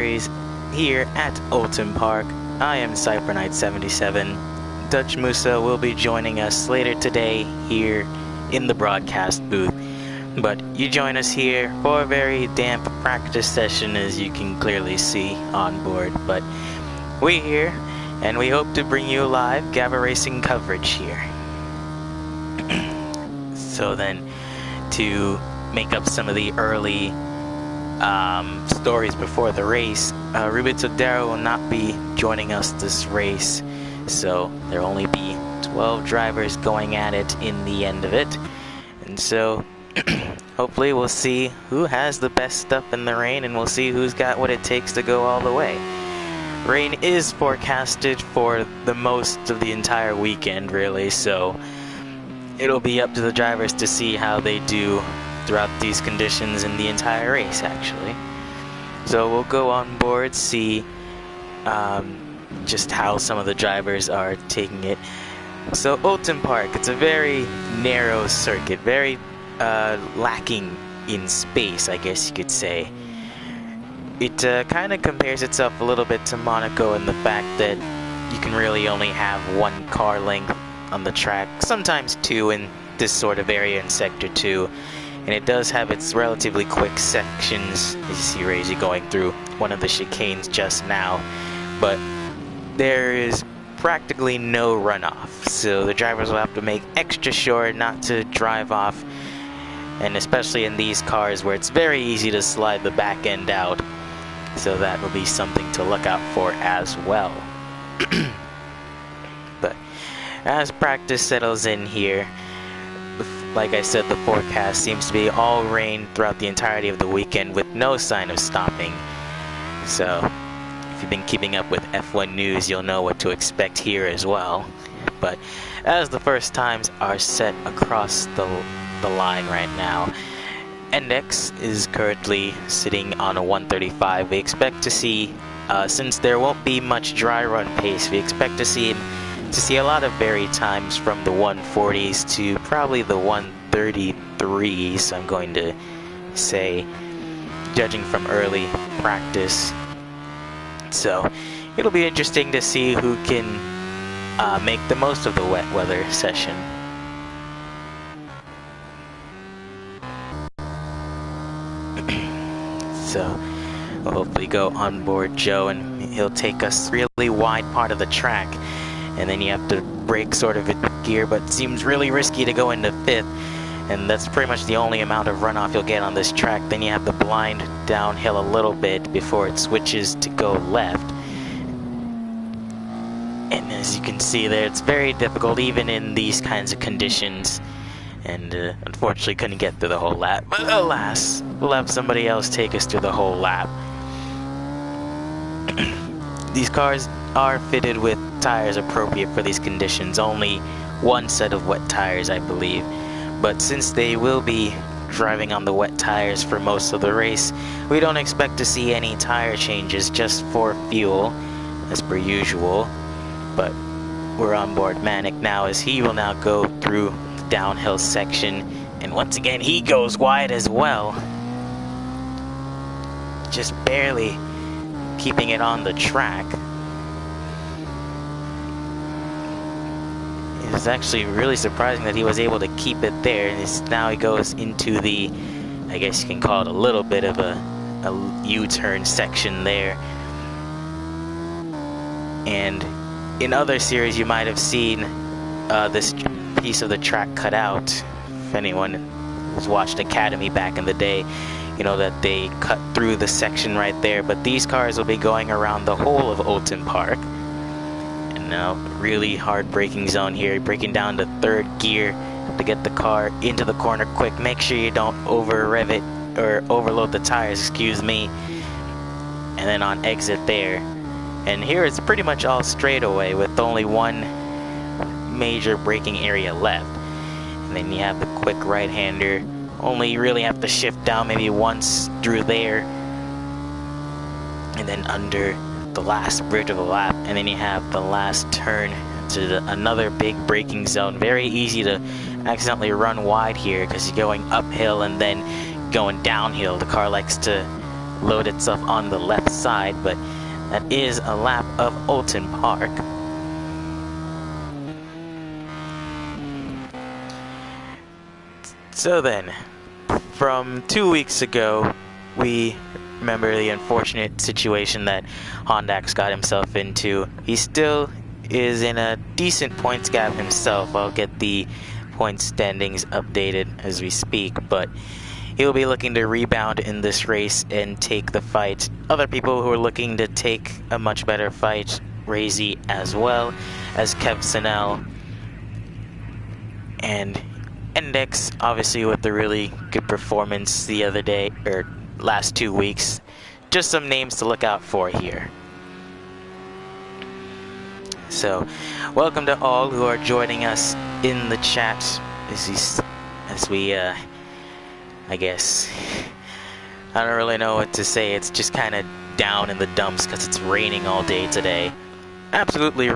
here at Oulton Park. I am Cypher77. Dutch Musa will be joining us later today here in the broadcast booth. But you join us here for a very damp practice session, as you can clearly see on board. But we're here, and we hope to bring you live Gavra Racing coverage here. So then, to make up some of the early stories before the race, Ruben Todero will not be joining us this race, so there will only be 12 drivers going at it in the end of it. And so hopefully we'll see who has the best stuff in the rain, and we'll see who's got what it takes to go all the way. Rain is forecasted for the most of the entire weekend, really, so it'll be up to the drivers to see how they do throughout these conditions in the entire race, actually. So we'll go on board, see just how some of the drivers are taking it. So Oulton Park, it's a very narrow circuit, very lacking in space, I guess you could say. It kind of compares itself a little bit to Monaco in the fact that you can really only have one car length on the track, sometimes two in this sort of area in Sector 2. And it does have its relatively quick sections, as you see Razy going through one of the chicanes just now. But there is practically no runoff, so the drivers will have to make extra sure not to drive off, and especially in these cars where it's very easy to slide the back end out. So that will be something to look out for as well. But as practice settles in here, like I said, the forecast seems to be all rain throughout the entirety of the weekend with no sign of stopping. So if you've been keeping up with F1 news, you'll know what to expect here as well. But as the first times are set across the line right now, Index is currently sitting on a 135. We expect to see, since there won't be much dry run pace, we expect to see a lot of varied times from the 140s to probably the 133s, I'm going to say, judging from early practice. So it'll be interesting to see who can make the most of the wet weather session. So we'll hopefully go on board Joe, and he'll take us really wide part of the track. And then you have to brake sort of in gear, but it seems really risky to go into fifth, and that's pretty much the only amount of runoff you'll get on this track. Then you have to blind downhill a little bit before it switches to go left. And as you can see there, it's very difficult even in these kinds of conditions, and unfortunately couldn't get through the whole lap. But alas, we'll have somebody else take us through the whole lap. These cars are fitted with tires appropriate for these conditions, only one set of wet tires, I believe. But since they will be driving on the wet tires for most of the race, we don't expect to see any tire changes, just for fuel, as per usual. But we're on board Manic now, as he will now go through the downhill section, and once again he goes wide as well, just barely keeping it on the track. It's actually really surprising that he was able to keep it there, and now he goes into the, I guess you can call it a little bit of a U-turn section there. And in other series you might have seen this piece of the track cut out. If anyone has watched Academy back in the day, you know that they cut through the section right there. But these cars will be going around the whole of Oulton Park. Now, really hard braking zone here, braking down to third gear to get the car into the corner quick. Make sure you don't over rev it or overload the tires, excuse me. And then on exit there. And here it's pretty much all straightaway with only one major braking area left. And then you have the quick right-hander. Only you really have to shift down maybe once through there. And then under the last bridge of the lap, and then you have the last turn to another big braking zone. Very easy to accidentally run wide here because you're going uphill and then going downhill. The car likes to load itself on the left side, but that is a lap of Oulton Park. So then, from 2 weeks ago, we remember the unfortunate situation that Hondax got himself into. He still is in a decent points gap himself. I'll get the points standings updated as we speak, but he'll be looking to rebound in this race and take the fight. Other people who are looking to take a much better fight, Razy as well as Kev Sinel, and Index, obviously with the really good performance the other day, or last 2 weeks. Just some names to look out for here. So, welcome to all who are joining us in the chat as we, I guess, I don't really know what to say. It's just kind of down in the dumps because it's raining all day today. Absolutely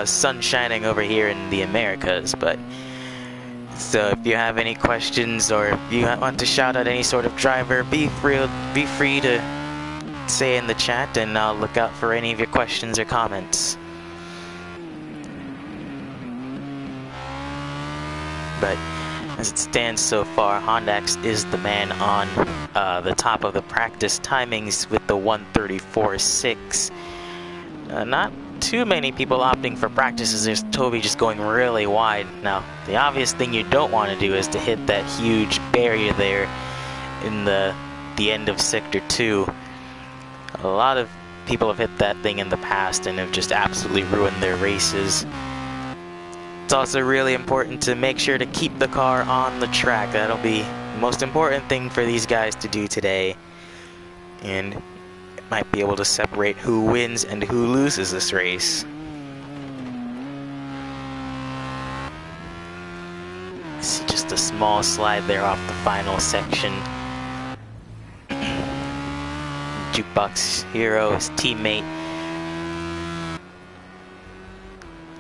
sun shining over here in the Americas, but so if you have any questions or if you want to shout out any sort of driver, be free to say in the chat, and I'll look out for any of your questions or comments. But as it stands so far, Hondax is the man on the top of the practice timings with the 1:34.6. Not too many people opting for practices. There's Toby just going really wide. Now, the obvious thing you don't want to do is to hit that huge barrier there in the end of Sector 2. A lot of people have hit that thing in the past and have just absolutely ruined their races. It's also really important to make sure to keep the car on the track. That'll be the most important thing for these guys to do today. And might be able to separate who wins and who loses this race. See just a small slide there off the final section. Jukebox Hero, his teammate.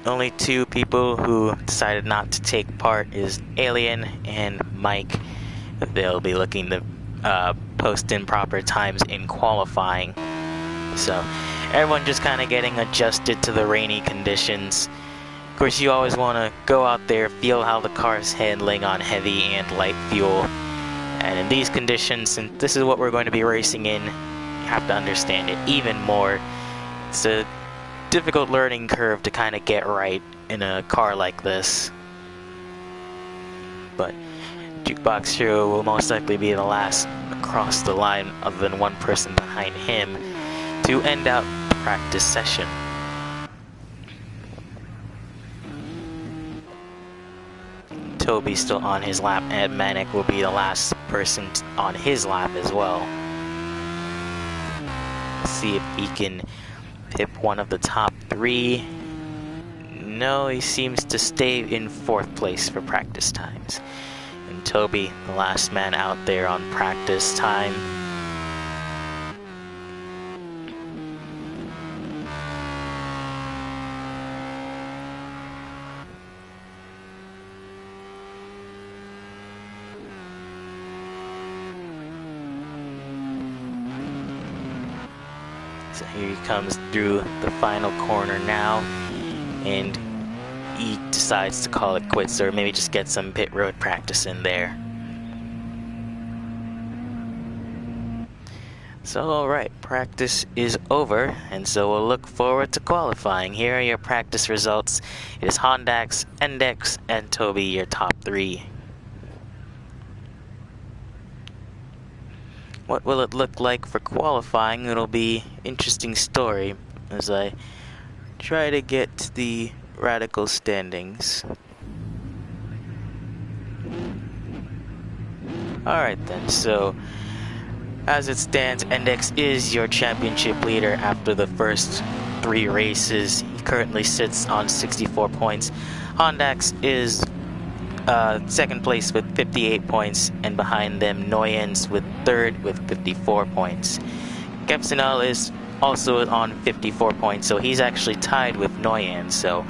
Only two people who decided not to take part is Alien and Mike. They'll be looking to post in proper times in qualifying. So everyone just kind of getting adjusted to the rainy conditions. Of course, you always want to go out there, feel how the car is handling on heavy and light fuel. And in these conditions, since this is what we're going to be racing in, you have to understand it even more. It's a difficult learning curve to kind of get right in a car like this. But Jukebox Hero will most likely be the last across the line, other than one person behind him, to end out the practice session. Toby still on his lap, and Manic will be the last person on his lap as well. See if he can pip one of the top three. No, he seems to stay in 4th place for practice times. And Toby, the last man out there on practice time. So here he comes through the final corner now, and he decides to call it quits, or maybe just get some pit road practice in there. So alright, practice is over, and so we'll look forward to qualifying. Here are your practice results. It is Hondax, Index, and Toby, your top 3. What will it look like for qualifying? It'll be an interesting story as I try to get to the radical standings. Alright then, so as it stands, Index is your championship leader after the first 3 races. He currently sits on 64 points. Hondax is 2nd place with 58 points, and behind them Noyens with 3rd with 54 points. Kepsinel is also on 54 points, so he's actually tied with Noyens. So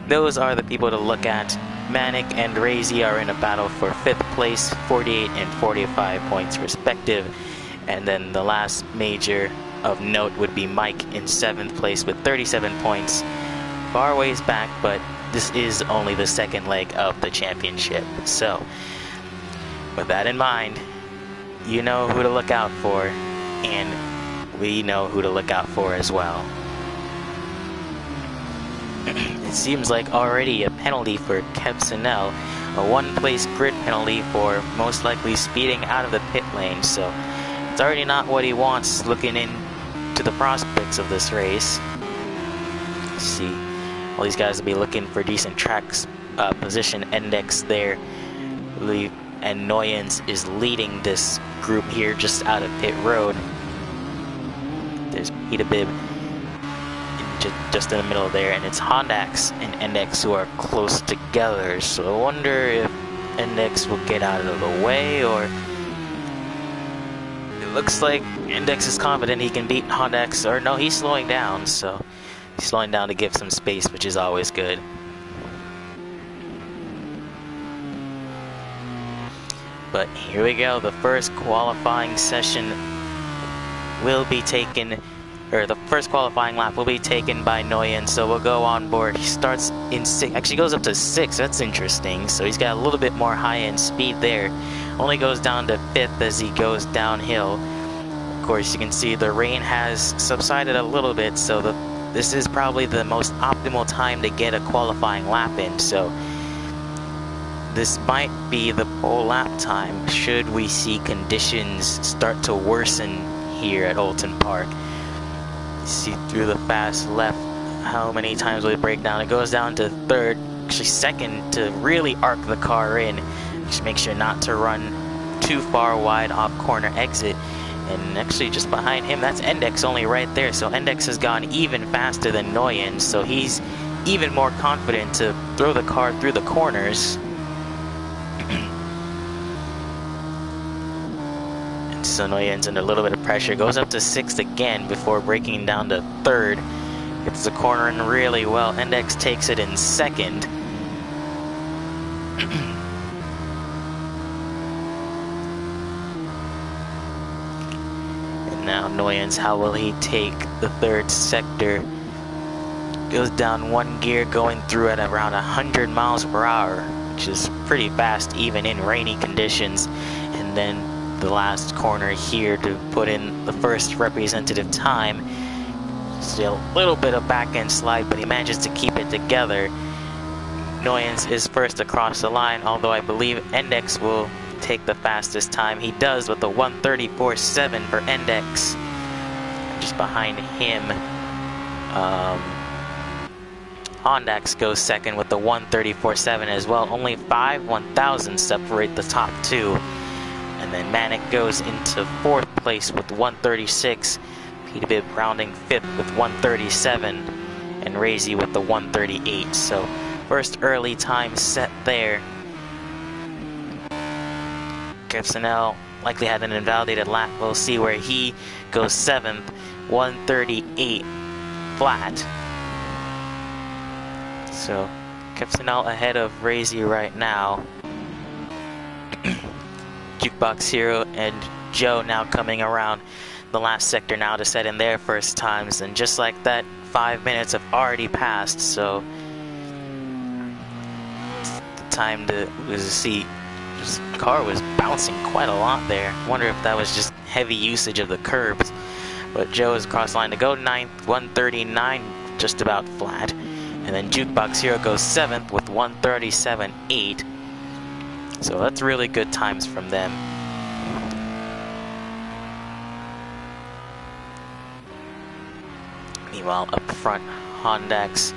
those are the people to look at. Manic and Razy are in a battle for 5th place, 48 and 45 points respective. And then the last major of note would be Mike in 7th place with 37 points. Far ways back, but this is only the second leg of the championship. So, with that in mind, you know who to look out for, and we know who to look out for as well. It seems like already a penalty for Kevsinel, a 1-place grid penalty for most likely speeding out of the pit lane, so it's already not what he wants looking into the prospects of this race. Let's see, all these guys will be looking for decent tracks position index there, and Noyens is leading this group here just out of pit road. There's Peter Bibb just in the middle there, and it's Hondax and Endex who are close together, so I wonder if Endex will get out of the way, or it looks like Endex is confident he can beat Hondax, or no, he's slowing down, so he's slowing down to give some space, which is always good. But here we go, the first qualifying session will be taken, or the first qualifying lap will be taken by Noyen, so we'll go on board. He starts in 6, actually goes up to 6, that's interesting, so he's got a little bit more high-end speed there. Only goes down to 5th as he goes downhill. Of course, you can see the rain has subsided a little bit, so this is probably the most optimal time to get a qualifying lap in, so this might be the pole lap time should we see conditions start to worsen here at Oulton Park. See through the fast left how many times will it break down. It goes down to 3rd, actually 2nd, to really arc the car in. Just make sure not to run too far wide off corner exit. And actually just behind him, that's Endex only right there, so Endex has gone even faster than Noyen, so he's even more confident to throw the car through the corners. So Noyen's under a little bit of pressure, goes up to 6th again before breaking down to 3rd. Gets the corner in really well. Endex takes it in 2nd. And now Noyen's, how will he take the 3rd sector? Goes down 1 gear, going through at around 100 miles per hour, which is pretty fast even in rainy conditions. And then the last corner here to put in the first representative time. Still a little bit of back end slide, but he manages to keep it together. Noyens is first across the line, although I believe Endex will take the fastest time. He does with the 1:34.7 for Endex. Just behind him, Hondax goes 2nd with the 1:34.7 as well. Only 5 1/1000 separate the top 2. And then Manic goes into 4th place with 1:36. Peter Bibb rounding 5th with 1:37. And Razy with the 1:38. So first early time set there. Kevsinel likely had an invalidated lap. We'll see where he goes 7th, 1:38 flat. So Kevsinel ahead of Razy right now. Jukebox Hero and Joe now coming around the last sector now to set in their first times, and just like that, 5 minutes have already passed, so it's the time to see. This car was bouncing quite a lot there. Wonder if that was just heavy usage of the curbs. But Joe is across the line to go 9th, 1:39, just about flat. And then Jukebox Hero goes 7th with 1:37.8. So that's really good times from them. Meanwhile, up front, Hondax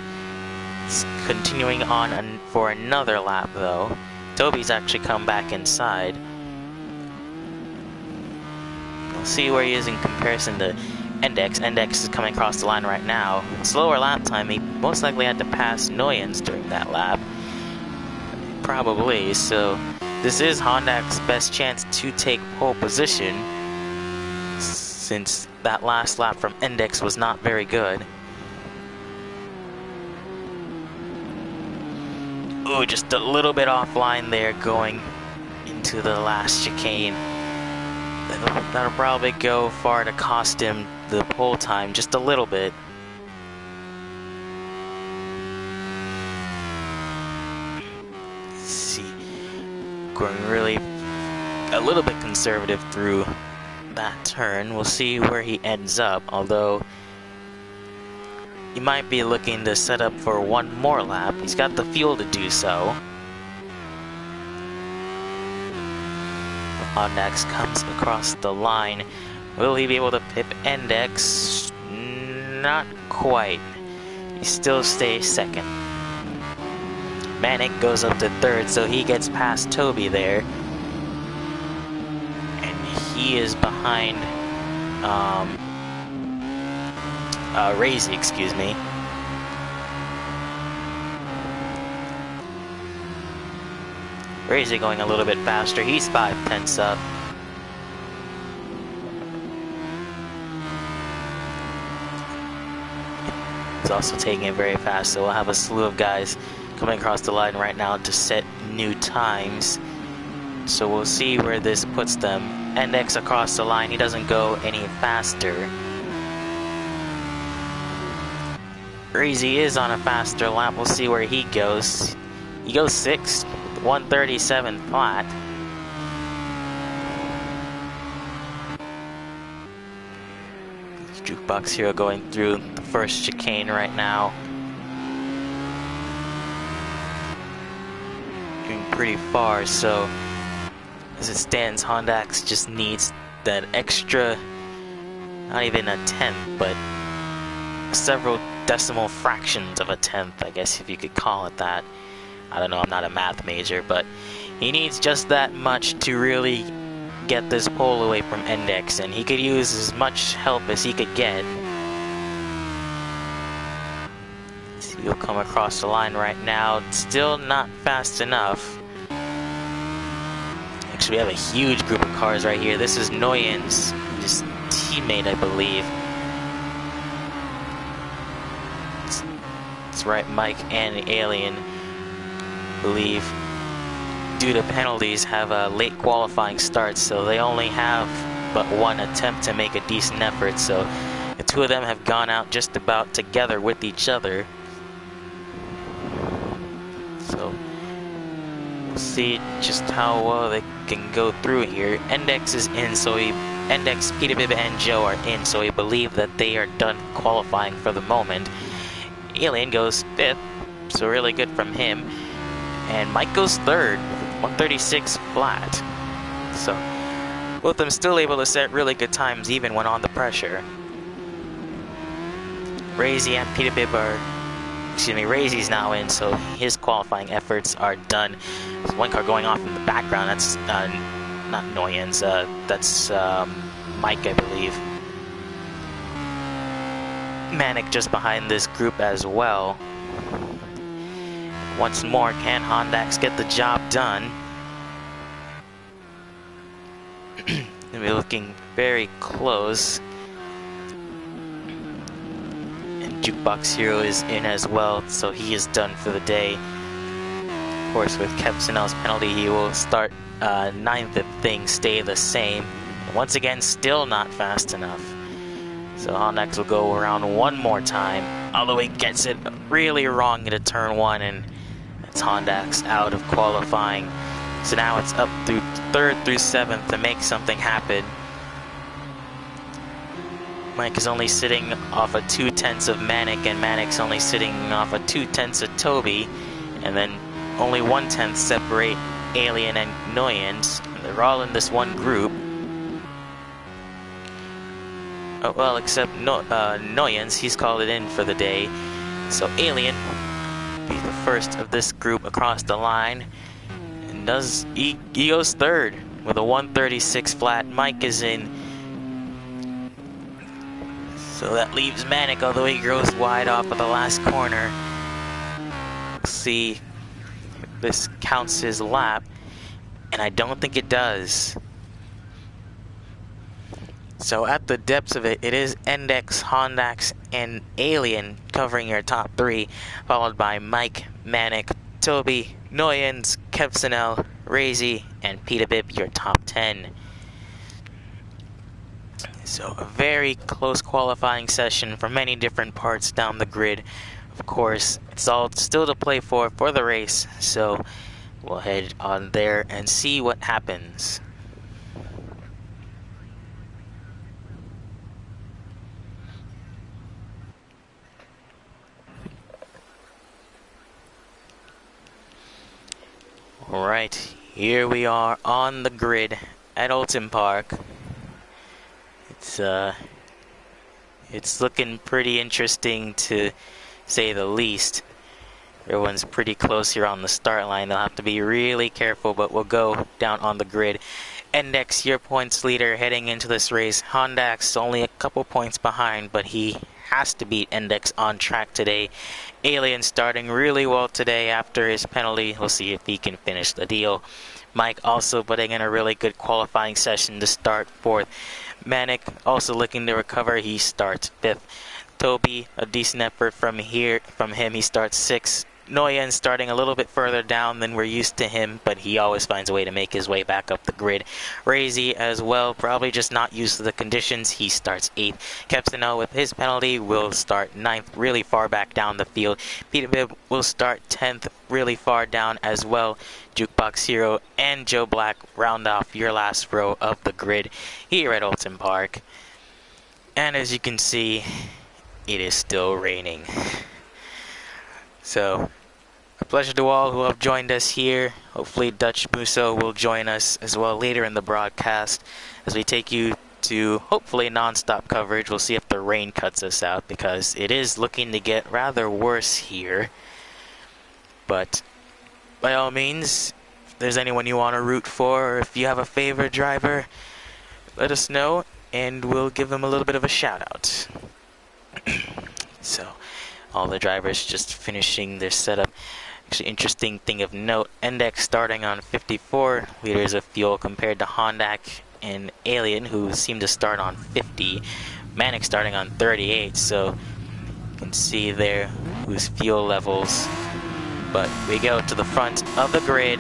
is continuing on for another lap, though. Toby's actually come back inside. We'll see where he is in comparison to Endex. Endex is coming across the line right now. Slower lap time. He most likely had to pass Noyens during that lap. Probably, so this is Honda's best chance to take pole position, since that last lap from Endex was not very good. Ooh, just a little bit offline there going into the last chicane. That'll probably go far to cost him the pole time just a little bit. Let's see, going really a little bit conservative through that turn. We'll see where he ends up, although he might be looking to set up for one more lap. He's got the fuel to do so. Next comes across the line. Will he be able to pip Index? Not quite. He still stays second. Manic goes up to third, so he gets past Toby there. And he is behind Razy, excuse me. Razy going a little bit faster. He's 5/10 up. He's also taking it very fast, so we'll have a slew of guys coming across the line right now to set new times. So we'll see where this puts them. Index across the line. He doesn't go any faster. Razy is on a faster lap. We'll see where he goes. He goes 6th. 137 flat. Jukebox Hero going through the first chicane right now. Doing pretty far, so as it stands, Hondax just needs that extra, not even a tenth, but several decimal fractions of a tenth, I guess if you could call it that. I don't know, I'm not a math major, but he needs just that much to really get this pole away from Index, and he could use as much help as he could get. So he'll come across the line right now. Still not fast enough. Actually, we have a huge group of cars right here. This is Nguyen's, his teammate, I believe. That's right, Mike and Alien, believe, due to penalties, have a late qualifying start, so they only have but one attempt to make a decent effort. So the two of them have gone out just about together with each other. So we'll see just how well they can go through here. Index is in, so Index, Peter Bib, and Joe are in, so we believe that they are done qualifying for the moment. Alien goes 5th, so really good from him. And Mike goes 3rd, 136 flat. So both of them still able to set really good times even when on the pressure. Razy and Peter Bib are, Razy's now in, so his qualifying efforts are done. There's one car going off in the background. That's not Nguyen's, that's Mike, I believe. Manic just behind this group as well. Once more, can Hondax get the job done? And we're looking very close. And Jukebox Hero is in as well, so he is done for the day. Of course, with Kepsinel's penalty, he will start 9th if things stay the same. Once again, still not fast enough. So Hondax will go around one more time, although he gets it really wrong into turn 1, and it's Hondax out of qualifying. So now it's up through 3rd through 7th to make something happen. Mike is only sitting off of 2/10 of Manic, and Manic's only sitting off of 2/10 of Toby, and then only 1/10 separate Alien and Nguyen's. They're all in this one group. Oh, well, except Nguyen's, he's called it in for the day. So Alien be the first of this group across the line, and he goes 3rd with a 136 flat. Mike is in, so that leaves Manic, although he goes wide off of the last corner. Let's see if this counts his lap, and I don't think it does. So at the depths of it, it is Index, Hondax, and Alien covering your top 3, followed by Mike, Manic, Toby, Nguyen's, Kepsinel, Razy, and Peter Bib, your top 10. So a very close qualifying session for many different parts down the grid. Of course, it's all still to play for the race, so we'll head on there and see what happens. Alright, here we are on the grid at Oulton Park. It's looking pretty interesting to say the least. Everyone's pretty close here on the start line. They'll have to be really careful, but we'll go down on the grid. Index, your points leader heading into this race. Hondax only a couple points behind, but he has to beat Index on track today. Alien starting really well today after his penalty. We'll see if he can finish the deal. Mike also putting in a really good qualifying session to start 4th. Manic also looking to recover. He starts 5th. Toby, a decent effort from him. He starts 6th. Nguyen starting a little bit further down than we're used to him, but he always finds a way to make his way back up the grid. Razy as well, probably just not used to the conditions. He starts 8th. Kepsino with his penalty will start 9th, really far back down the field. Peter Bibb will start 10th, really far down as well. Jukebox Hero and Joe Black round off your last row of the grid here at Oulton Park. And as you can see, it is still raining. So, a pleasure to all who have joined us here. Hopefully Dutch Musso will join us as well later in the broadcast as we take you to hopefully non-stop coverage. We'll see if the rain cuts us out because it is looking to get rather worse here. But by all means, if there's anyone you want to root for or if you have a favorite driver, let us know and we'll give them a little bit of a shout out. So, all the drivers just finishing their setup. Actually, interesting thing of note, Index starting on 54 liters of fuel compared to Hondak and Alien, who seem to start on 50. Manic starting on 38, so you can see there whose fuel levels. But we go to the front of the grid.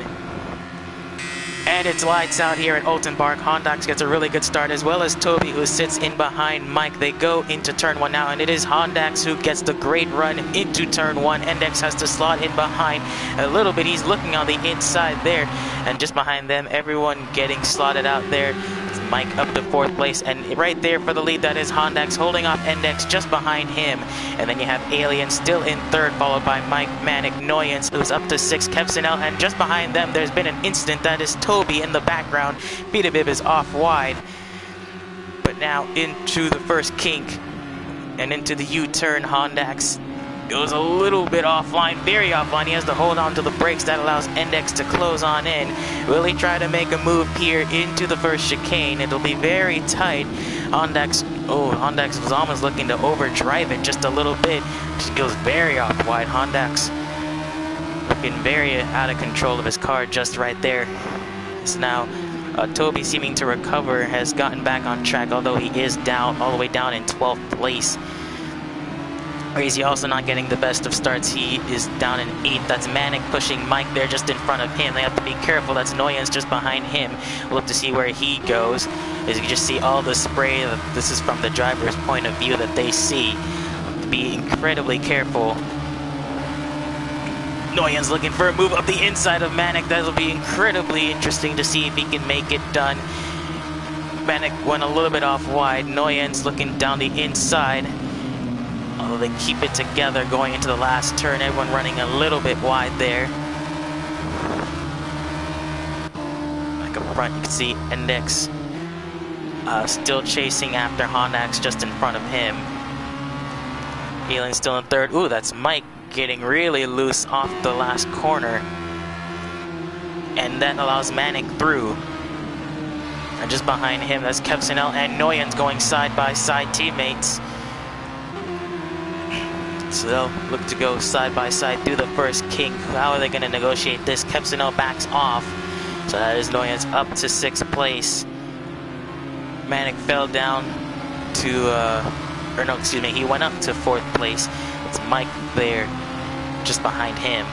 And it's lights out here at Oulton Park. Hondax gets a really good start, as well as Toby, who sits in behind Mike. They go into turn 1 now, and it is Hondax who gets the great run into turn 1. Index has to slot in behind a little bit. He's looking on the inside there, and just behind them, everyone getting slotted out there. It's Mike up to 4th place, and right there for the lead, that is Hondax holding off Index just behind him. And then you have Alien still in 3rd, followed by Mike, Manic, Noyance, who's up to 6th, Kepsinel, and just behind them, there's been an incident. That is Toby in the background. Peter Bibb is off wide, but now into the first kink and into the U-turn. Hondax goes a little bit offline, very offline. He has to hold on to the brakes. That allows Index to close on in. Will he try to make a move here into the first chicane? It'll be very tight. Hondax was almost looking to overdrive it just a little bit. Just goes very off wide. Hondax looking very out of control of his car just right there. Now Toby, seeming to recover, has gotten back on track, although he is down all the way down in 12th place. Crazy also not getting the best of starts. He is down in 8th. That's Manic pushing Mike there just in front of him. They have to be careful. That's Noyance just behind him. We'll have to see where he goes. As you can just see all the spray. This is from the driver's point of view that they see. To be incredibly careful. Noyan's looking for a move up the inside of Manic. That'll be incredibly interesting to see if he can make it done. Manic went a little bit off wide. Noyan's looking down the inside. Although they keep it together going into the last turn. Everyone running a little bit wide there. Back up front, you can see Index still chasing after Hondax just in front of him. Alien still in 3rd. Ooh, that's Mike getting really loose off the last corner, and that allows Manic through. And just behind him, that's Kepsinel and Noyans going side by side, teammates. So they'll look to go side by side through the first kink. How are they going to negotiate this? Kepsinel backs off, so that is Noyans up to 6th place. Manic fell down to he went up to 4th place. It's Mike there, just behind him.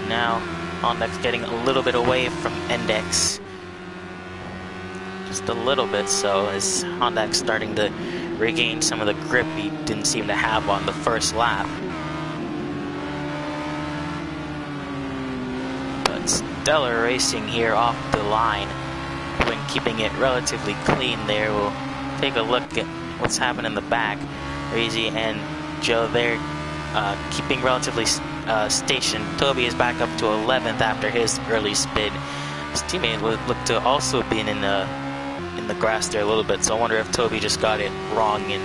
Now, Honda's getting a little bit away from Index. just a little bit so, as Honda's starting to regain some of the grip he didn't seem to have on the first lap. But stellar racing here off the line, when keeping it relatively clean there. We'll take a look at what's happened in the back. Razy and Joe there keeping relatively stationed. Toby is back up to 11th after his early spin. His teammate looked to also be in the grass there a little bit, so I wonder if Toby just got it wrong and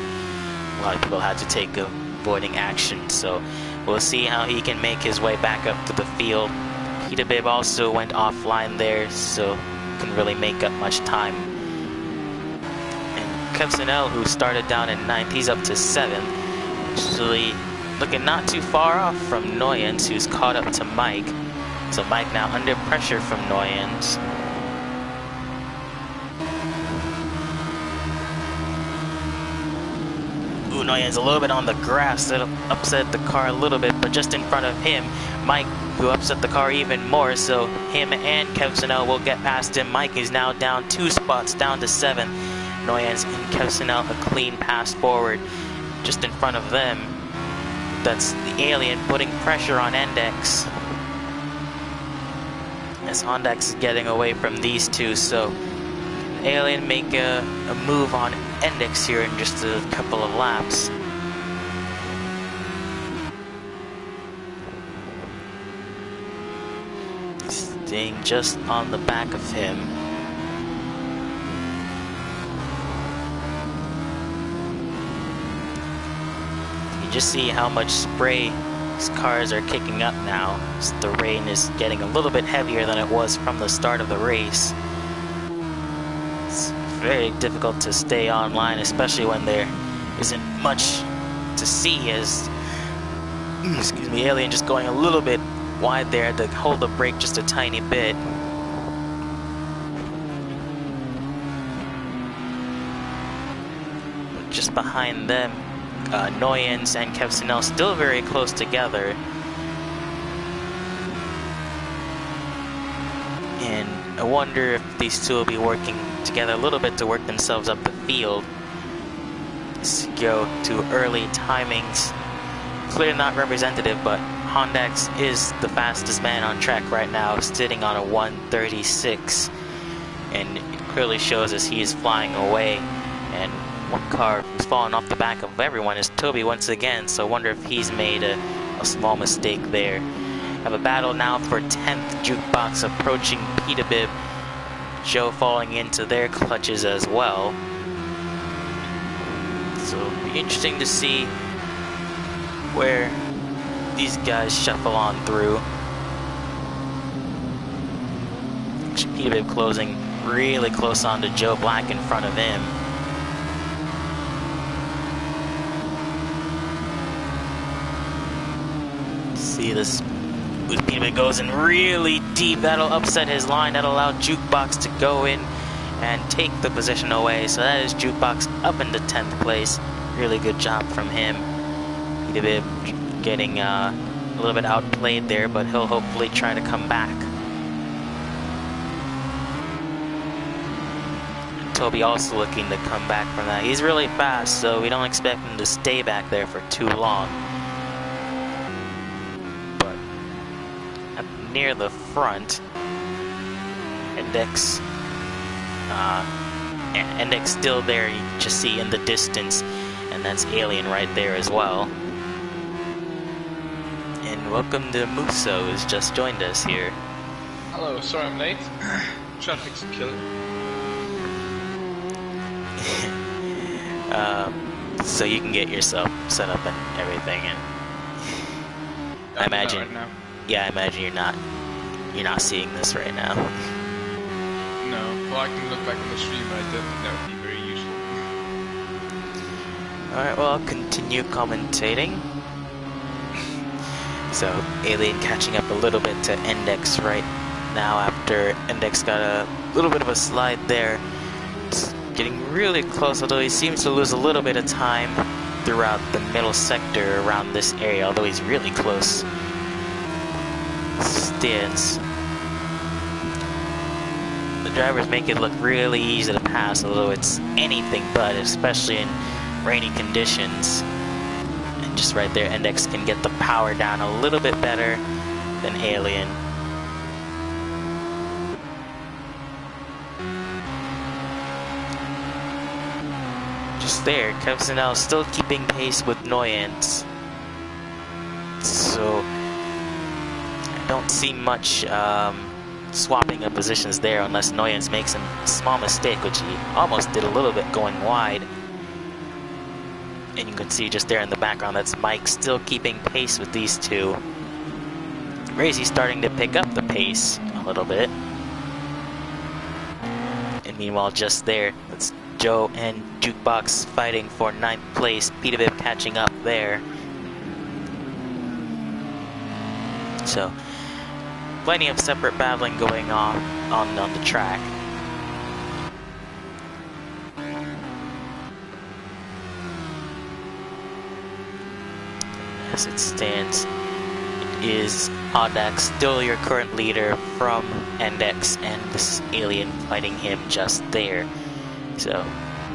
a lot of people had to take avoiding action. So we'll see how he can make his way back up to the field. Peter Bibb also went offline there, so couldn't really make up much time. And Kevsonel, who started down in 9th, he's up to 7th. Actually looking not too far off from Noyens, who's caught up to Mike. So Mike now under pressure from Noyens. Ooh, Noyens a little bit on the grass. That'll upset the car a little bit, but just in front of him, Mike, who upset the car even more, so him and Kevsonel will get past him. Mike is now down 2 spots, down to 7th. Noyens and Kevsonel a clean pass forward. Just in front of them, that's the Alien putting pressure on Endex. As Honda's is getting away from these two, so Alien make a move on Endex here in just a couple of laps. Staying just on the back of him. You just see how much spray these cars are kicking up now. The rain is getting a little bit heavier than it was from the start of the race. It's very difficult to stay online, especially when there isn't much to see, as excuse me, Alien just going a little bit wide there to hold the brake just a tiny bit. But just behind them, Noyens and Kevsonel still very close together. And I wonder if these two will be working together a little bit to work themselves up the field. Let's go to early timings. Clearly not representative, but Honda's is the fastest man on track right now, sitting on a 1:36, and it clearly shows as he is flying away. And one car who's fallen off the back of everyone is Toby once again, so I wonder if he's made a small mistake there. Have a battle now for 10th. Jukebox approaching Peter Bibb. Joe falling into their clutches as well. So it'll be interesting to see where these guys shuffle on through. Peter Bibb closing really close onto Joe Black in front of him. See this, Peter Bibb goes in really deep. That'll upset his line. That'll allow Jukebox to go in and take the position away. So that is Jukebox up into 10th place. Really good job from him. Peter Bibb getting a little bit outplayed there, but he'll hopefully try to come back. Toby also looking to come back from that. He's really fast, so we don't expect him to stay back there for too long. But up near the front, Index still there. You can just see in the distance, and that's Alien right there as well. And welcome to Musso, who's just joined us here. Hello, sorry I'm late. Traffic's a killer. So you can get yourself set up and everything, and I imagine, right now. Yeah, I imagine you're not seeing this right now. No, well I can look back on the stream, but I don't think that would be very useful. Alright, well I'll continue commentating. So Alien catching up a little bit to Index right now after Index got a little bit of a slide there. It's getting really close, although he seems to lose a little bit of time throughout the middle sector around this area, although he's really close. Stance. The drivers make it look really easy to pass, although it's anything but, especially in rainy conditions. And just right there, Index can get the power down a little bit better than Alien. Just there, Kevsinel still keeping pace with Noyance. So I don't see much swapping of positions there unless Noyance makes a small mistake, which he almost did a little bit going wide. And you can see just there in the background, that's Mike still keeping pace with these two. Crazy's starting to pick up the pace a little bit. And meanwhile, just there, it's Joe and Jukebox fighting for 9th place. Peterbilt catching up there. So, plenty of separate battling going on the track. As it stands, it is Audax still your current leader from Index, and this Alien fighting him just there. So,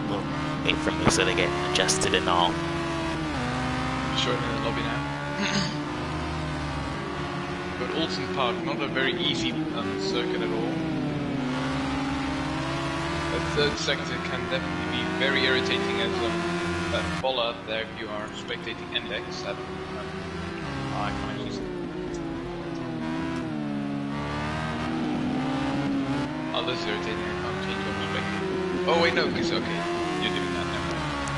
we'll wait for Musa to get adjusted and all. Short in the lobby now. But Oulton Park, not a very easy circuit at all. The third sector can definitely be very irritating as that follow there if you are spectating Index. That, I can't use it. Oh, this is irritating. I can't change your perspective. Oh wait, no, because okay, you're doing that now.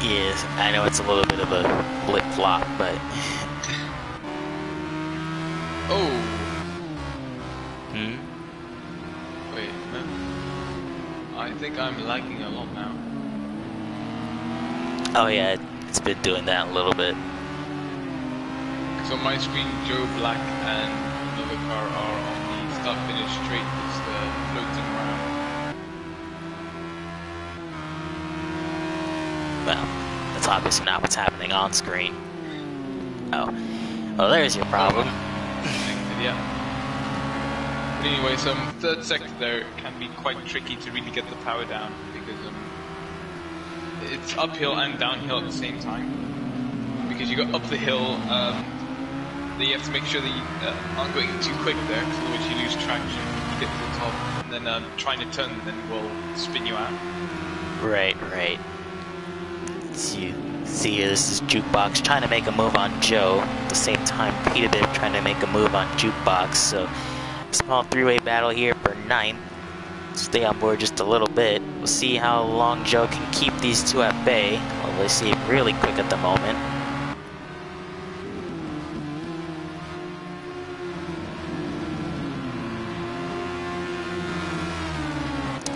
Yes, I know it's a little bit of a flip-flop, but... Oh! Hmm? Wait, no. I think I'm lagging a lot now. Oh yeah, it's been doing that a little bit. So on my screen, Joe Black and another car are on the start-finish straight. It's the floating round. Well, that's obviously not what's happening on screen. Oh. Well, there's your problem. Yeah. But anyway, so third sector there can be quite tricky to really get the power down because it's uphill and downhill at the same time. Because you go up the hill, then you have to make sure that you aren't going too quick there, because otherwise you lose traction. You get to the top, and then trying to turn then will spin you out. Right, right. You see, this is Jukebox trying to make a move on Joe. At the same time, Peterbilt trying to make a move on Jukebox. So, small three-way battle here for 9th. Stay on board just a little bit. We'll see how long Joe can keep these two at bay. Well, they seem really quick at the moment.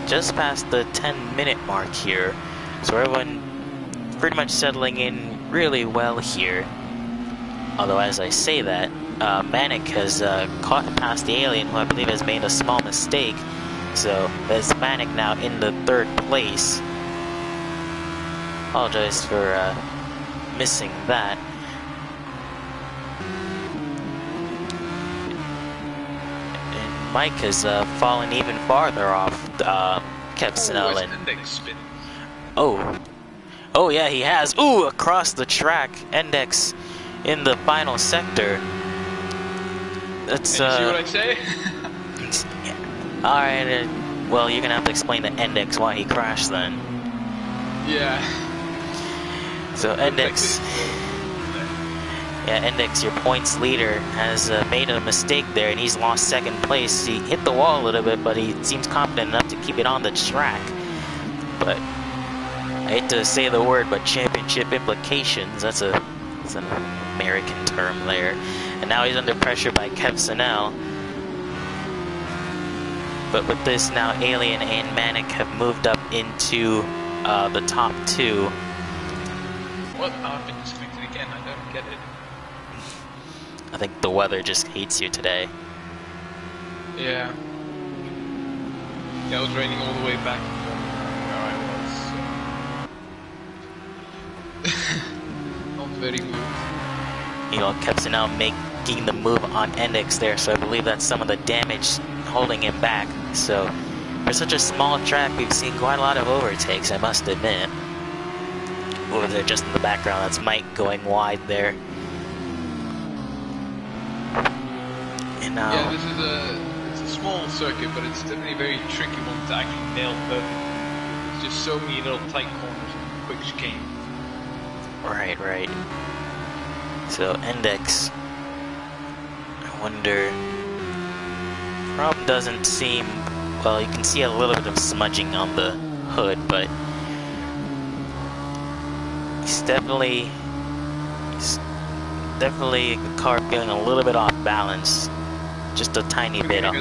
Just past the 10-minute mark here. So everyone pretty much settling in really well here. Although as I say that, Manic has caught past the Alien, who I believe has made a small mistake. So there's Manic now in the 3rd place. Apologize for missing that. And Mike has fallen even farther off Kevsinel and... Oh yeah, he has. Ooh, across the track. Index in the final sector. That's Can you see what I say? yeah. Alright, well, you're gonna have to explain to Index why he crashed then. Yeah. So Index... Yeah, Index, your points leader, has made a mistake there, and he's lost 2nd place. He hit the wall a little bit, but he seems confident enough to keep it on the track. But I hate to say the word, but championship implications, that's an American term there. And now he's under pressure by Kevsinel. But with this, now Alien and Manic have moved up into the top 2. What? I've been disconnected again, I don't get it. I think the weather just hates you today. Yeah. Yeah, it was raining all the way back from where I was. Not very good. You know, Kevsinel making the move on Index there, so I believe that's some of the damage holding him back. So For such a small track, we've seen quite a lot of overtakes, I must admit. Over there, just in the background, that's Mike going wide there. And now... Yeah, this is it's a small circuit, but it's definitely a very tricky one to actually nail perfectly. There's just so many little tight corners and quick chicane. Right, right. So, Index, I wonder... Problem doesn't seem... Well, you can see a little bit of smudging on the hood, but... It's definitely the car feeling a little bit off balance. Just a tiny bit off.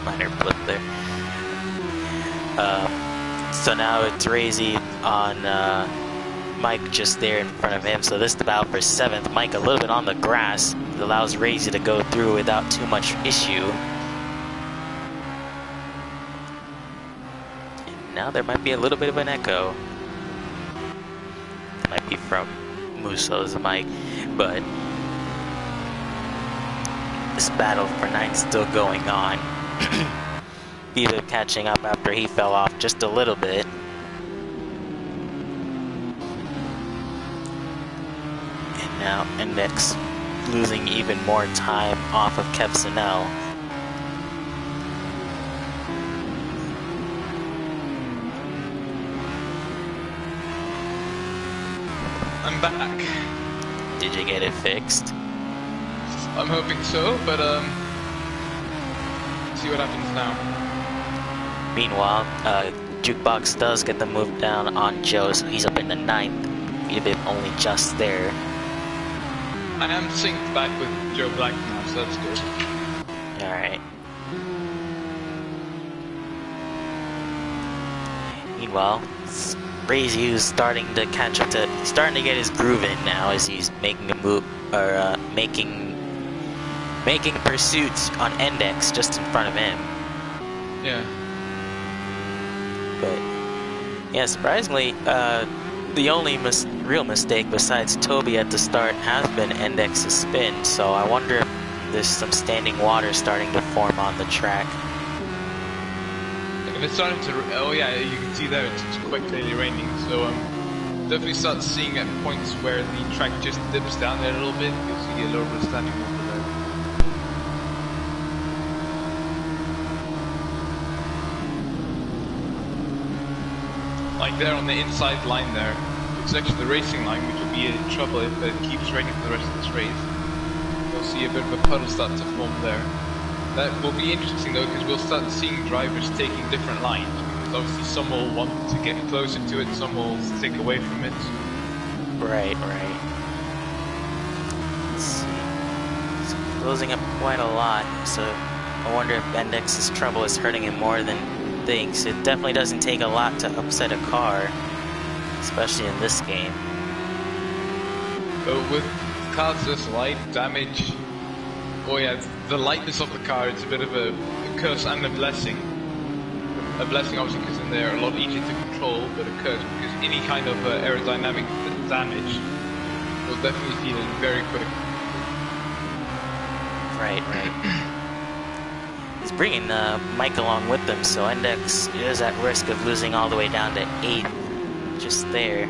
Minor blip there. So now it's Razy on Mike just there in front of him. So this is the battle for 7th. Mike a little bit on the grass. It allows Razy to go through without too much issue. And now there might be a little bit of an echo. Might be from Muso's mic, but this battle for 9th still going on. Viva catching up after he fell off just a little bit. And now Index losing even more time off of Kevsinel. I'm back. Did you get it fixed? I'm hoping so, but see what happens now. Meanwhile, Jukebox does get the move down on Joe, so he's up in the 9th. Viva only just there. I am synced back with Joe Black now, so that's good. Alright. Meanwhile, Razy, who's starting to catch up to, starting to get his groove in now as he's making a move, or making pursuits on Index just in front of him. Yeah. But yeah, surprisingly, the only real mistake besides Toby at the start has been Index's spin. So I wonder if there's some standing water starting to form on the track. If it's starting to, oh yeah, you can see there it's quite clearly raining. So definitely start seeing at points where the track just dips down there a little bit. You'll see a little bit of standing water there. Like there on the inside line there, it's actually the racing line, which will be in trouble if it keeps raining for the rest of this race. You'll see a bit of a puddle start to form there. That will be interesting though, because we'll start seeing drivers taking different lines, because obviously some will want to get closer to it, some will stick away from it. Right, right. Let's see. It's closing up quite a lot, so I wonder if Index's trouble is hurting him more than thinks. It definitely doesn't take a lot to upset a car, especially in this game. But with cars this light, damage, oh yeah, the lightness of the car, it's a bit of a curse and a blessing. A blessing obviously because then they're a lot easier to control, but a curse because any kind of aerodynamic damage will definitely feel it very quick. Right, right. He's bringing Mike along with them, so Index is at risk of losing all the way down to 8th, just there.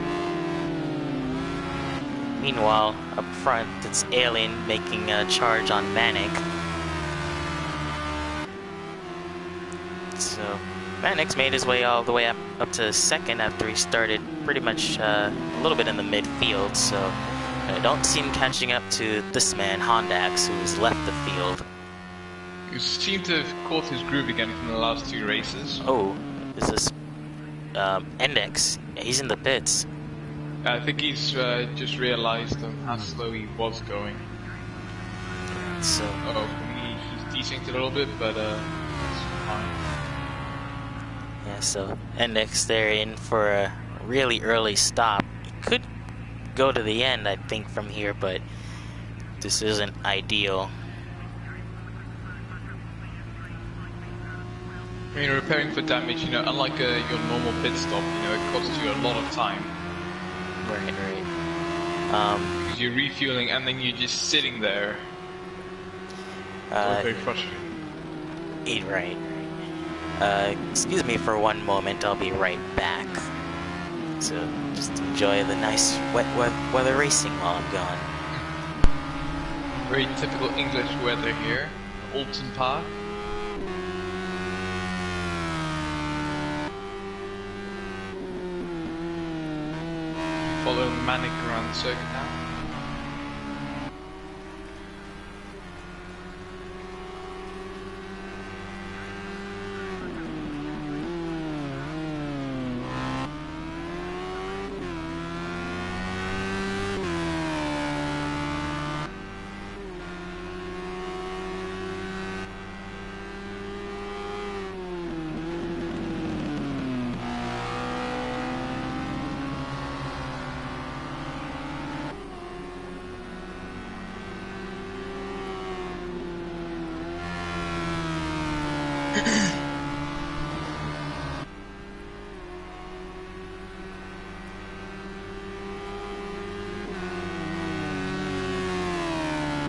Meanwhile, up front, it's Alien making a charge on Manic. So, Manic's made his way all the way up to 2nd after he started pretty much a little bit in the midfield, so I don't see him catching up to this man, Hondax, who's left the field. You seem to have caught his groove again from the last 2 races. Oh, is this Index? Yeah, he's in the pits. I think he's just realized how slow he was going. So, oh, he's desynced a little bit, but it's fine. Yeah, so Index there in for a really early stop. He could go to the end, I think, from here, but this isn't ideal. I mean, repairing for damage, you know, unlike your normal pit stop, you know, it costs you a lot of time. Right, right. Because you're refueling and then you're just sitting there. It's very frustrating. Right. Excuse me for one moment, I'll be right back. So, just enjoy the nice wet weather racing while I'm gone. Very typical English weather here. Oulton Park. Following Manic around the circuit now.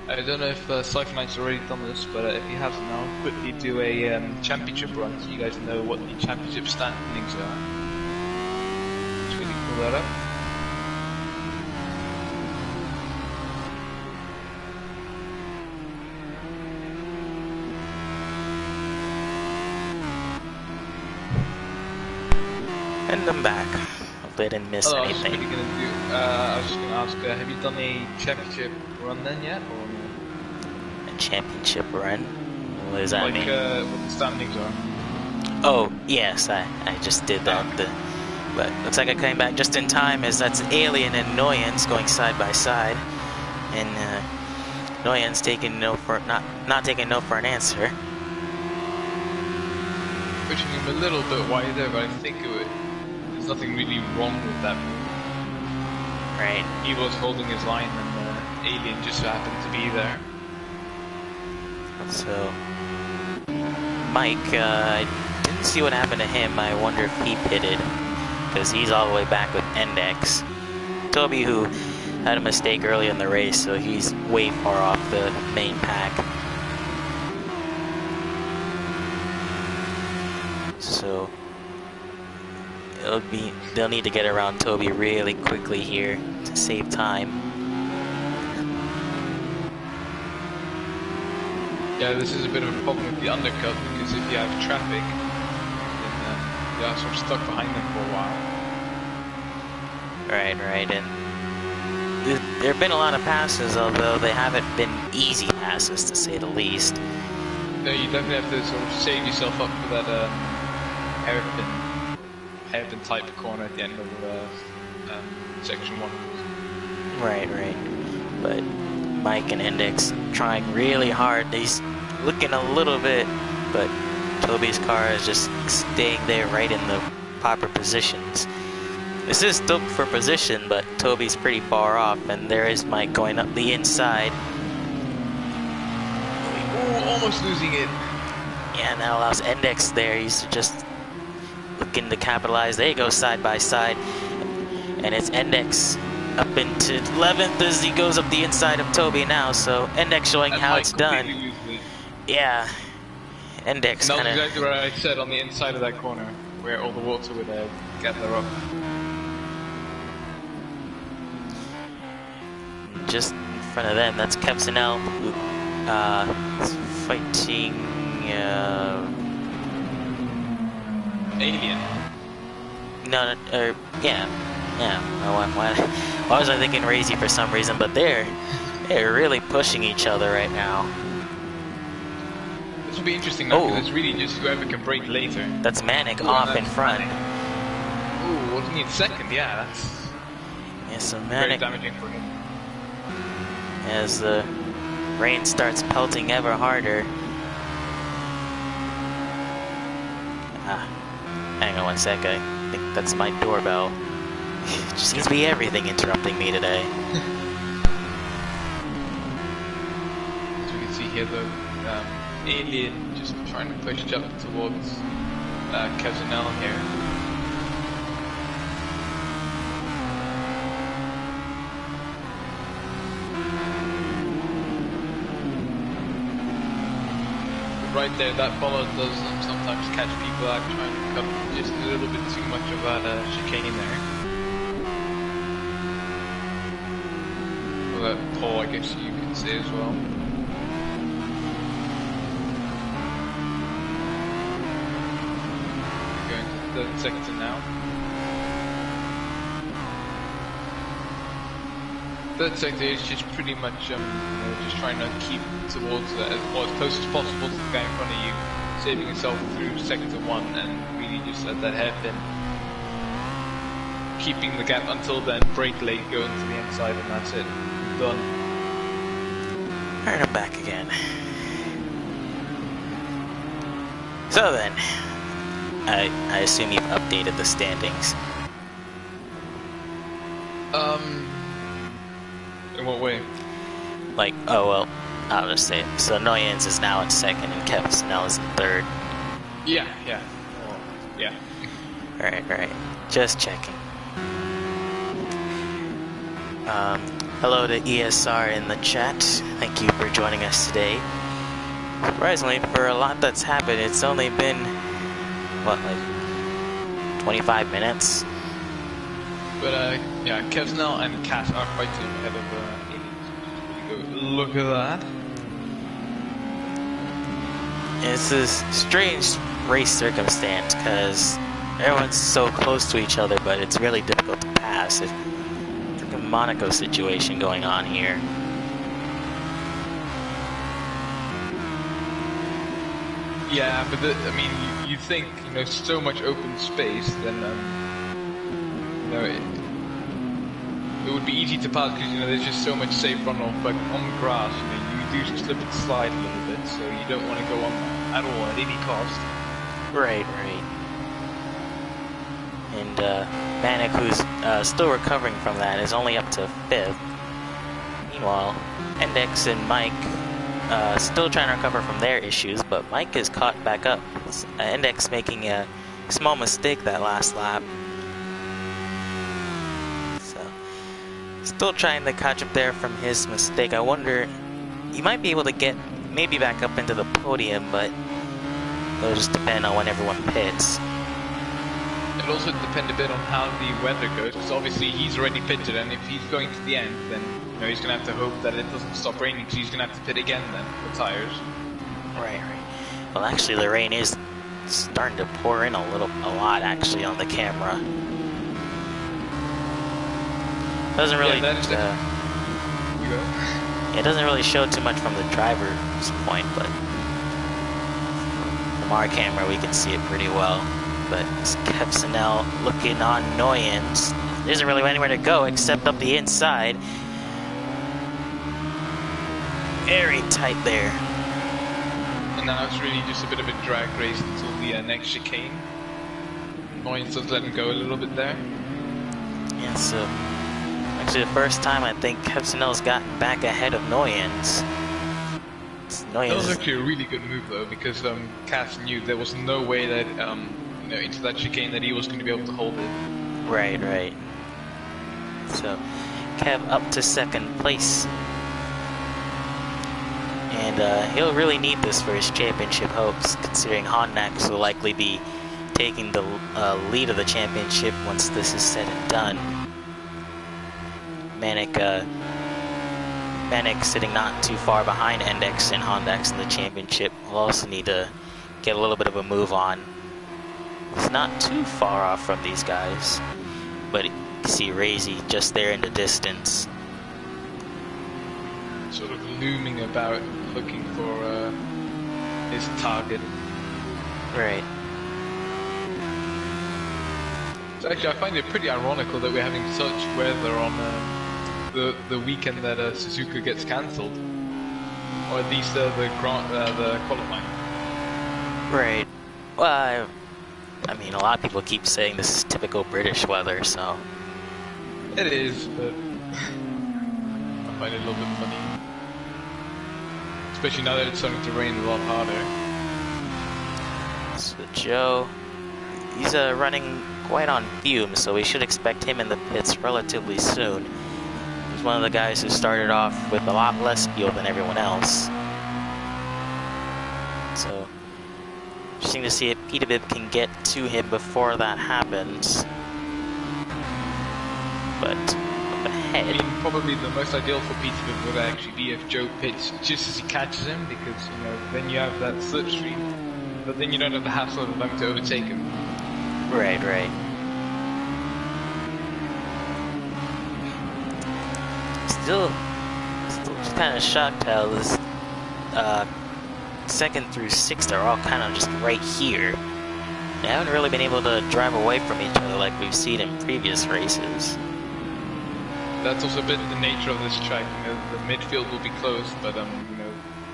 I don't know if Cycling Knight's already done this, but if you haven't, I'll quickly do a championship run so you guys know what the championship standings are. Let's really pull that up. And I'm back. Hope I didn't miss anything. I was just going to ask, have you done a championship run then yet? Or no? A championship run? What does that mean? What the standings are. Oh, yes, I just did that. But looks like I came back just in time, as that's Alien and Annoyance going side by side. And Annoyance taking no for not taking no for an answer. Pushing him a little bit wider, but I think there's nothing really wrong with that move. Right. He was holding his line and Alien just happened to be there. So, Mike, I didn't see what happened to him. I wonder if he pitted, because he's all the way back with Index. Toby, who had a mistake early in the race, so he's way far off the main pack. So, they'll need to get around Toby really quickly here to save time. Yeah, this is a bit of a problem with the undercut, because if you have traffic, then you're sort of stuck behind them for a while. Right, and there have been a lot of passes, although they haven't been easy passes, to say the least. No, you definitely have to sort of save yourself up for that hairpin type corner at the end of section 1. Right. But Mike and Index trying really hard. He's looking a little bit, but Toby's car is just staying there right in the proper positions. This is still for position, but Toby's pretty far off, and there is Mike going up the inside. Ooh, almost losing it. Yeah, that allows Index there. He's just looking to capitalize. They go side by side, and it's Index up into 11th as he goes up the inside of Toby now. So Index showing how it's done. Yeah, Index kind of. That's exactly what I said, on the inside of that corner, where all the water would gather up. Just in front of them, that's Kepsinel, who is fighting Alien. No, yeah. Why was I thinking Razy for some reason? But they're really pushing each other right now. This will be interesting now, because it's really just whoever can brake later. That's Manic off in front. Ooh, wasn't he in second? Yeah, that's so very Manic, damaging for him. as the rain starts pelting ever harder. Hang on one sec, I think that's my doorbell. It just seems to be everything interrupting me today. As we can see here, though, Alien just trying to push up towards Kazunel here. right there, that follow does sometimes catch people out trying to cut just a little bit too much of that chicane there. Or that pole, I guess you could say as well. We're going to the third sector now. Third sector is just pretty much just trying to keep towards as close as possible to the guy in front of you, saving yourself through sector 1 and really just at that hairpin, keeping the gap until then, brake late, go into the inside, and that's it. Done. Alright, I'm back again. So then, I assume you've updated the standings. In what way? Like, oh well, I'll just say it. So Noyens is now in second and Kevin Snell is in third. Yeah. Well, yeah. Right. Just checking. Hello to ESR in the chat. Thank you for joining us today. Surprisingly, for a lot that's happened, it's only been, what, like 25 minutes? But yeah, Kev Snell and Cass are fighting ahead of look at that. It's a strange race circumstance because everyone's so close to each other, but it's really difficult to pass. It's like a Monaco situation going on here. Yeah, but I mean, you think, so much open space, then it would be easy to pass because there's just so much safe runoff. But on the grass, you do slip and slide a little bit, so you don't want to go on at all at any cost. Right. And Manic, who's still recovering from that, is only up to 5th. Meanwhile, Index and Mike still trying to recover from their issues, but Mike is caught back up. Index making a small mistake that last lap. Still trying to catch up there from his mistake. I wonder, he might be able to get maybe back up into the podium, but it'll just depend on when everyone pits. It'll also depend a bit on how the weather goes, because obviously he's already pitted, and if he's going to the end, then he's going to have to hope that it doesn't stop raining, because he's going to have to pit again then, for tires. Right. Well, actually, the rain is starting to pour in a lot, actually, on the camera. Doesn't really. Yeah, it doesn't really show too much from the driver's point, but from our camera we can see it pretty well. But Kev Snell looking on Noyens. There isn't really anywhere to go except up the inside. Very tight there. And now it's really just a bit of a drag race until the next chicane. Noyens does let him go a little bit there. Yeah, so. Actually, the first time I think Kev Snell's gotten back ahead of Noyens. That was actually a really good move though, because Cass knew there was no way that into that chicane that he was going to be able to hold it. Right. So Kev up to second place, and he'll really need this for his championship hopes, considering Honnax will likely be taking the lead of the championship once this is said and done. Manic sitting not too far behind Index and Hondax in the championship will also need to get a little bit of a move on. He's not too far off from these guys, but you see Razy just there in the distance. Sort of looming about, looking for his target. Right. So actually, I find it pretty ironical that we're having such weather on the weekend that Suzuka gets cancelled, or at least the qualifying. Right. Well, I mean, a lot of people keep saying this is typical British weather, so. It is, but I find it a little bit funny, especially now that it's starting to rain a lot harder. So Joe, he's running quite on fumes, so we should expect him in the pits relatively soon. He's one of the guys who started off with a lot less fuel than everyone else. So, interesting to see if Peterbib can get to him before that happens. But up ahead. I mean, probably the most ideal for Peterbib would actually be if Joe pits just as he catches him, because then you have that slipstream, but then you don't have the hassle of having to overtake him. Right. Still just kind of shocked how this 2nd through 6th are all kind of just right here. They haven't really been able to drive away from each other like we've seen in previous races. That's also a bit the nature of this track. The midfield will be closed, but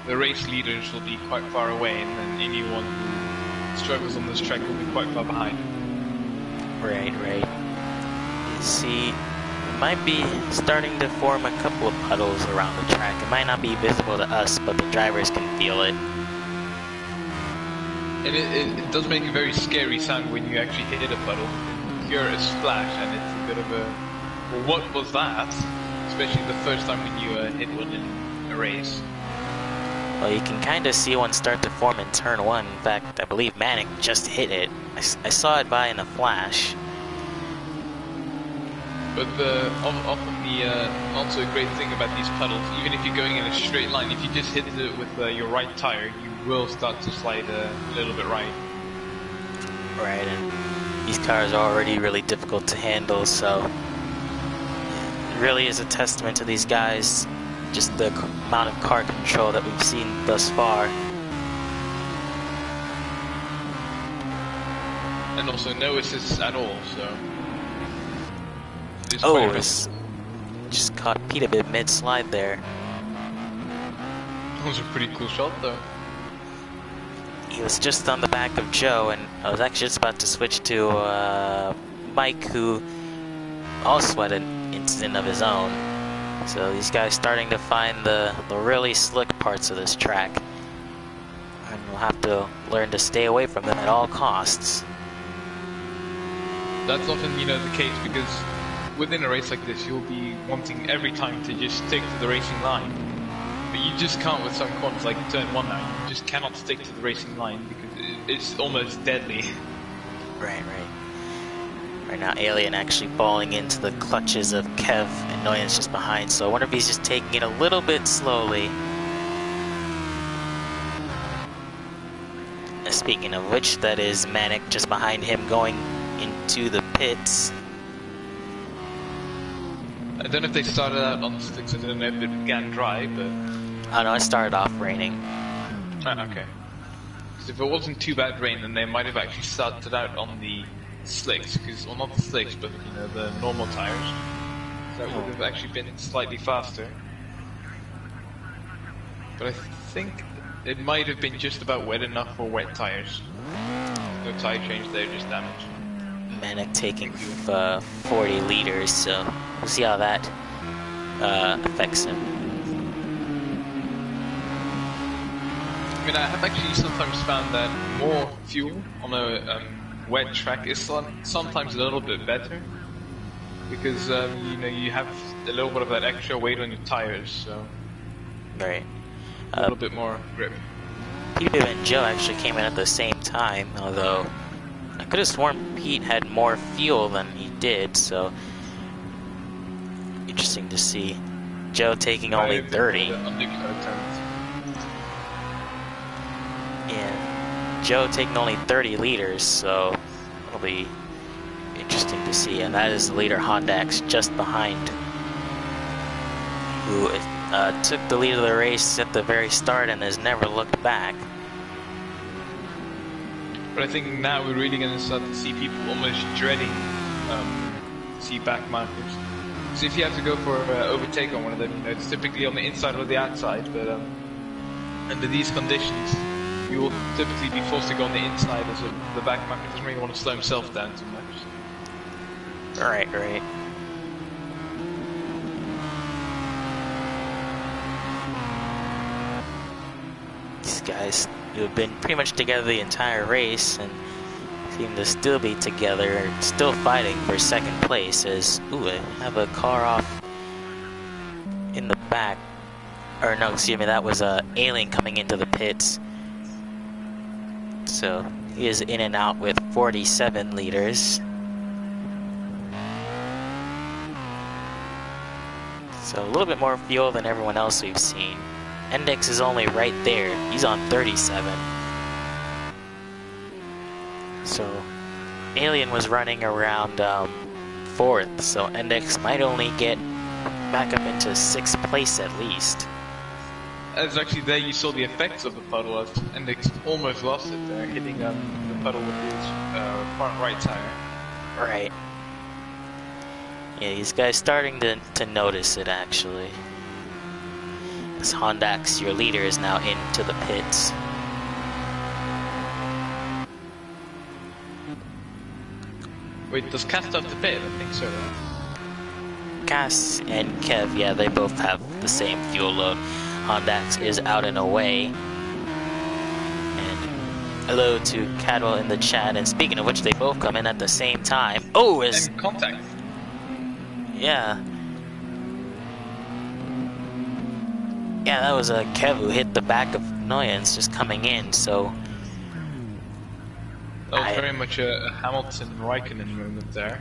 the race leaders will be quite far away, and then anyone who struggles on this track will be quite far behind. Right. You see, it might be starting to form a couple of puddles around the track. It might not be visible to us, but the drivers can feel it. And it does make a very scary sound when you actually hit a puddle. You hear a splash, and it's a bit of a... Well, what was that? Especially the first time when you hit one in a race. Well, you can kind of see one start to form in turn 1. In fact, I believe Manic just hit it. I saw it by in a flash. But often also a great thing about these puddles, even if you're going in a straight line, if you just hit it with your right tire, you will start to slide a little bit right. Right, and these cars are already really difficult to handle, so it really is a testament to these guys, just the amount of car control that we've seen thus far. And also no assists at all, so... It's just caught Peterbib mid-slide there. That was a pretty cool shot, though. He was just on the back of Joe, and I was actually just about to switch to Mike, who also had an incident of his own. So these guys starting to find the really slick parts of this track. And we'll have to learn to stay away from them at all costs. That's often, the case, because within a race like this, you'll be wanting every time to just stick to the racing line. But you just can't with some corners, like turn 1 now. You just cannot stick to the racing line because it's almost deadly. Right. Right now, Alien actually falling into the clutches of Kev, and Noyan's just behind, so I wonder if he's just taking it a little bit slowly. Speaking of which, that is Manic just behind him going into the pits. I don't know if they started out on the sticks, I don't know if it began dry, but... Oh no, it started off raining. Okay. Because if it wasn't too bad rain, then they might have actually started out on the slicks, well, not the slicks, but the normal tires. So that would have actually been slightly faster. But I think it might have been just about wet enough for wet tires. No tire change there, just damage. Manic taking 40 liters, so we'll see how that affects him. I mean, I have actually sometimes found that more fuel on a wet track is sometimes a little bit better, because you have a little bit of that extra weight on your tires, so right, a little bit more grip. Pete and Joe actually came in at the same time, although I could have sworn Pete had more fuel than he did, so interesting to see. Joe taking only 30. Yeah, Joe taking only 30 liters, so it'll be interesting to see. And that is the leader Hondax just behind, who took the lead of the race at the very start and has never looked back. But I think now we're really going to start to see people almost dreading see back markers. So if you have to go for overtake on one of them, it's typically on the inside or the outside, but under these conditions, you will typically be forced to go on the inside, as the back marker doesn't really want to slow himself down too much. Right. These guys who have been pretty much together the entire race and seem to still be together, still fighting for second place, as, ooh, I have a car off in the back. Or no, excuse me, that was Alien coming into the pits. So he is in and out with 47 liters. So a little bit more fuel than everyone else we've seen. Index is only right there. He's on 37. So Alien was running around 4th, so Index might only get back up into 6th place at least. As actually there you saw the effects of the puddle as Index almost lost it there, hitting the puddle with his front right tire. Right. Yeah, these guys starting to notice it actually. As Hondax, your leader, is now into the pits. Wait, does Cass have to pit? I think so, right? Cass and Kev, yeah, they both have the same fuel load. Hondax is out and away. And hello to Cadwell in the chat. And speaking of which, they both come in at the same time. Oh, is and contact. Yeah. Yeah, that was Kev who hit the back of Noyens just coming in, so... That was very much a Hamilton-Raikkonen moment there.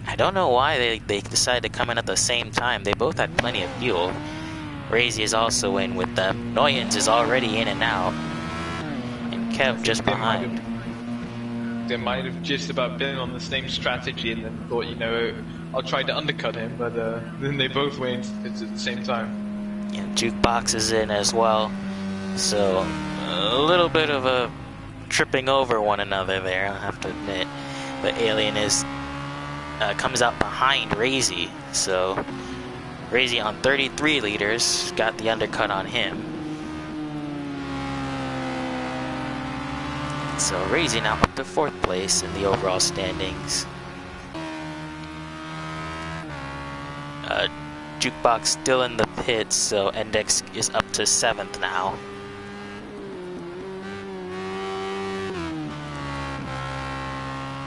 I don't know why they decided to come in at the same time. They both had plenty of fuel. Razy is also in with them. Noyens is already in and out. And Kev just behind. They might have just about been on the same strategy and then thought, you know, I'll try to undercut him, but then they both went at the same time. Yeah, Jukebox is in as well. So, a little bit of a tripping over one another there, I'll have to admit. But Alien is comes out behind Razy, so Razy on 33 liters got the undercut on him. So Razy now up to 4th place in the overall standings. Jukebox still in the pits, so Index is up to 7th now.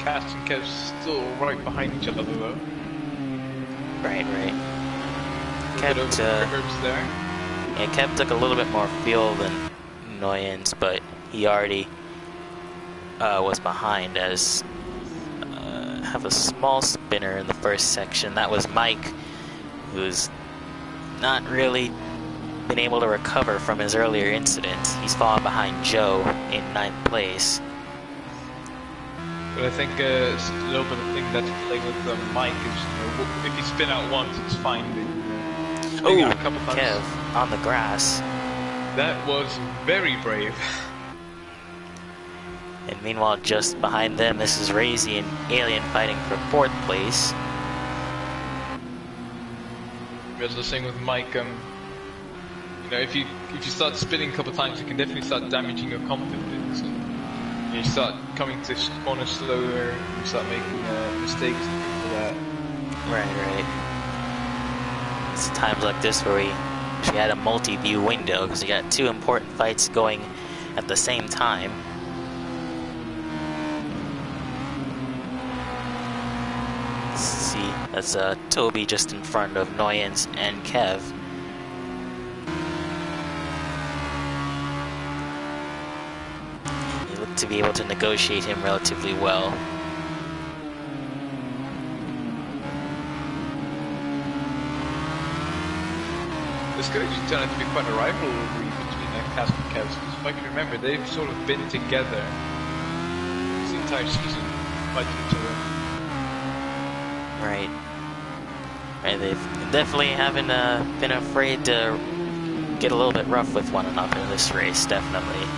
Cass and Kev still right behind each other though. Right. Kev Kev took a little bit more fuel than Noyens, but he already was behind as have a small spinner in the first section. That was Mike, who's not really been able to recover from his earlier incident. He's fallen behind Joe in 9th place. But I think a little bit of thing that's playing with Mike is, you know, if you spin out once, it's fine. Oh, Kev on the grass. That was very brave. And meanwhile, just behind them, this is Razy and Alien fighting for 4th place. As I was saying with Mike, you know, if you start spinning a couple of times, you can definitely start damaging your confidence. You start coming to corners slower, you start making mistakes for that. Right. It's times like this where we had a multi-view window because we got 2 important fights going at the same time. Let's see, that's Toby just in front of Noyens and Kev. To be able to negotiate him relatively well. This could actually turn out to be quite a rivalry between Cass and Kev. If I can remember, they've sort of been together this entire season, fighting each other. Right. They've definitely haven't been afraid to get a little bit rough with one another in this race, definitely.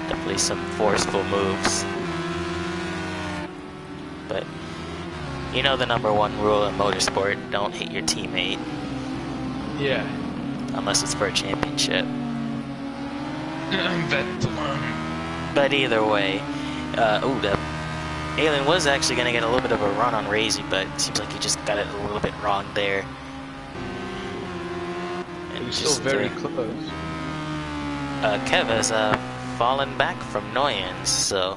Definitely some forceful moves. But you know the #1 rule in motorsport, don't hit your teammate. Yeah. Unless it's for a championship. But either way, the Alien was actually going to get a little bit of a run on Razy, but it seems like he just got it a little bit wrong there. And he's still very close. Kev has fallen back from Noyens, so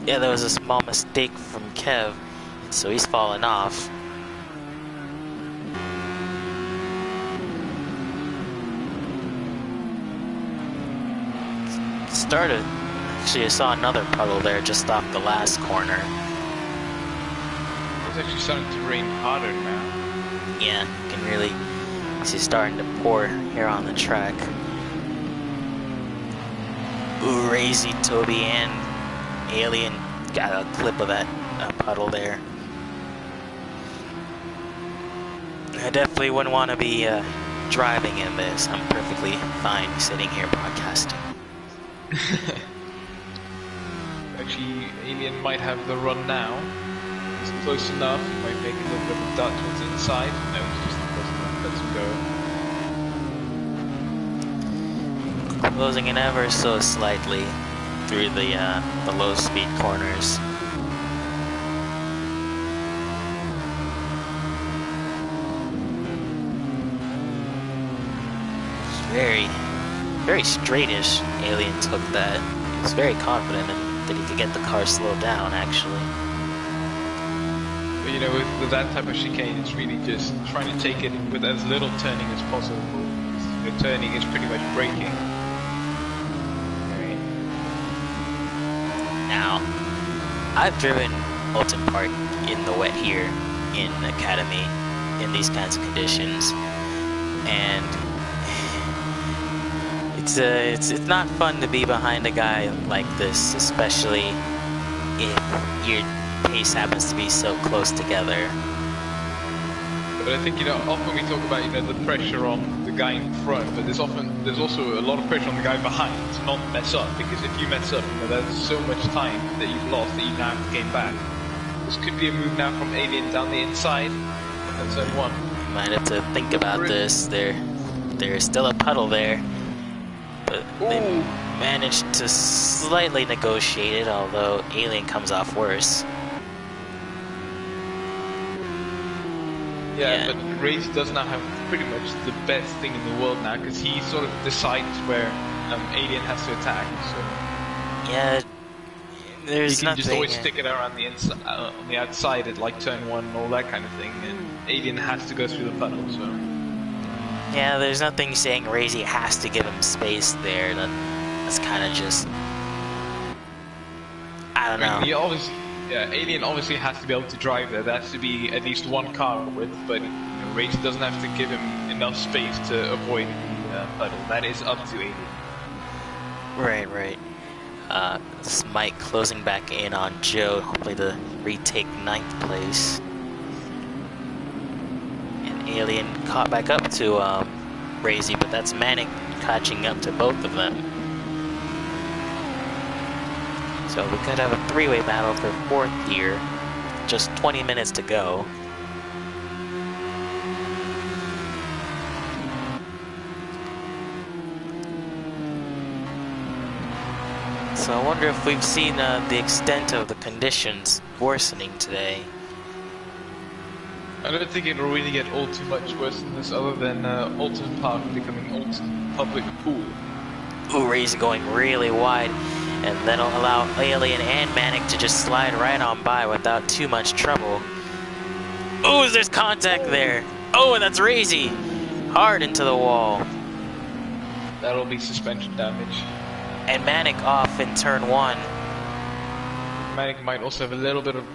yeah, there was a small mistake from Kev, so he's fallen off. Actually, I saw another puddle there just off the last corner. It's actually starting to rain harder now. Yeah, you can really see it's starting to pour here on the track. Ooh, Razy, Toby, and Alien got a clip of that puddle there. I definitely wouldn't want to be driving in this. I'm perfectly fine sitting here podcasting. Actually, Alien might have the run now. It's close enough. He might make a little bit of a dart towards the inside. No, it's just not close enough. Let's go. Closing it ever so slightly through the low-speed corners. It's very straightish. Alien took that. He was very confident that he could get the car slowed down, actually. But you know, with that type of chicane, it's really just trying to take it with as little turning as possible. The turning is pretty much braking. Now, I've driven Oulton Park in the wet here in Academy in these kinds of conditions, and it's not fun to be behind a guy like this, especially if your pace happens to be so close together. But I think, you know, often we talk about, you know, the pressure on the guy in front, but there's also a lot of pressure on the guy behind to not mess up, because if you mess up, you know, there's so much time that you've lost that you now have to gain back. This could be a move now from Alien down the inside. That's zone 1. You might have to think about this. There's still a puddle there, but they managed to slightly negotiate it, although Alien comes off worse. Yeah, but Race does not have pretty much the best thing in the world now, because he sort of decides where Alien has to attack. So yeah, there's he can just nothing, always stick it around the inside, on the outside at like turn 1 and all that kind of thing, and Alien has to go through the puddle. So yeah, there's nothing saying Razy has to give him space there. That's kind of just, I don't know. Alien obviously has to be able to drive there. There has to be at least one car width, but Race doesn't have to give him enough space to avoid the puddle. That is up to Alien. Right. This is Mike closing back in on Joe, hopefully to retake 9th place. And Alien caught back up to Razy, but that's Manic catching up to both of them. So we could have a 3-way battle for 4th here. Just 20 minutes to go. So I wonder if we've seen the extent of the conditions worsening today. I don't think it'll really get all too much worse than this, other than Oulton Park becoming Oulton Public Pool. Ooh, Razy going really wide. And that'll allow Alien and Manic to just slide right on by without too much trouble. Oh, there's contact there. Oh, and that's Razy. Hard into the wall. That'll be suspension damage. And Manic off in turn 1. Manic might also have a little bit of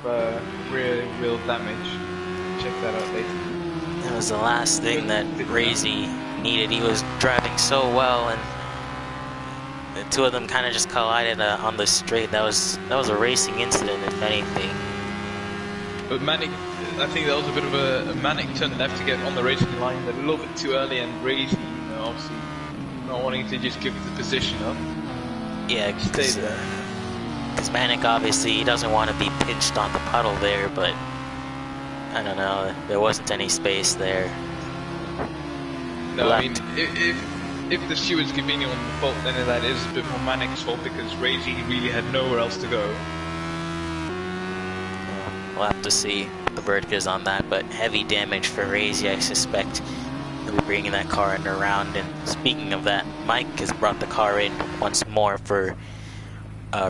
rear wheel damage. Check that out later. That was the last thing that Razy needed. He was driving so well, and the two of them kind of just collided on the straight. That was a racing incident, if anything. But Manic, I think that was a bit of a Manic turn left to get on the racing line, but a little bit too early, and Razy, you know, obviously not wanting to just give the position up. Yeah, because Manic obviously he doesn't want to be pinched on the puddle there, but I don't know, there wasn't any space there. No, I mean, if the steward's giving you on the fault, then that is a bit more Manic's fault, because Razy really had nowhere else to go. We'll have to see what the verdict is on that, but heavy damage for Razy, I suspect. He'll be bringing that car in around. And speaking of that, Mike has brought the car in once more for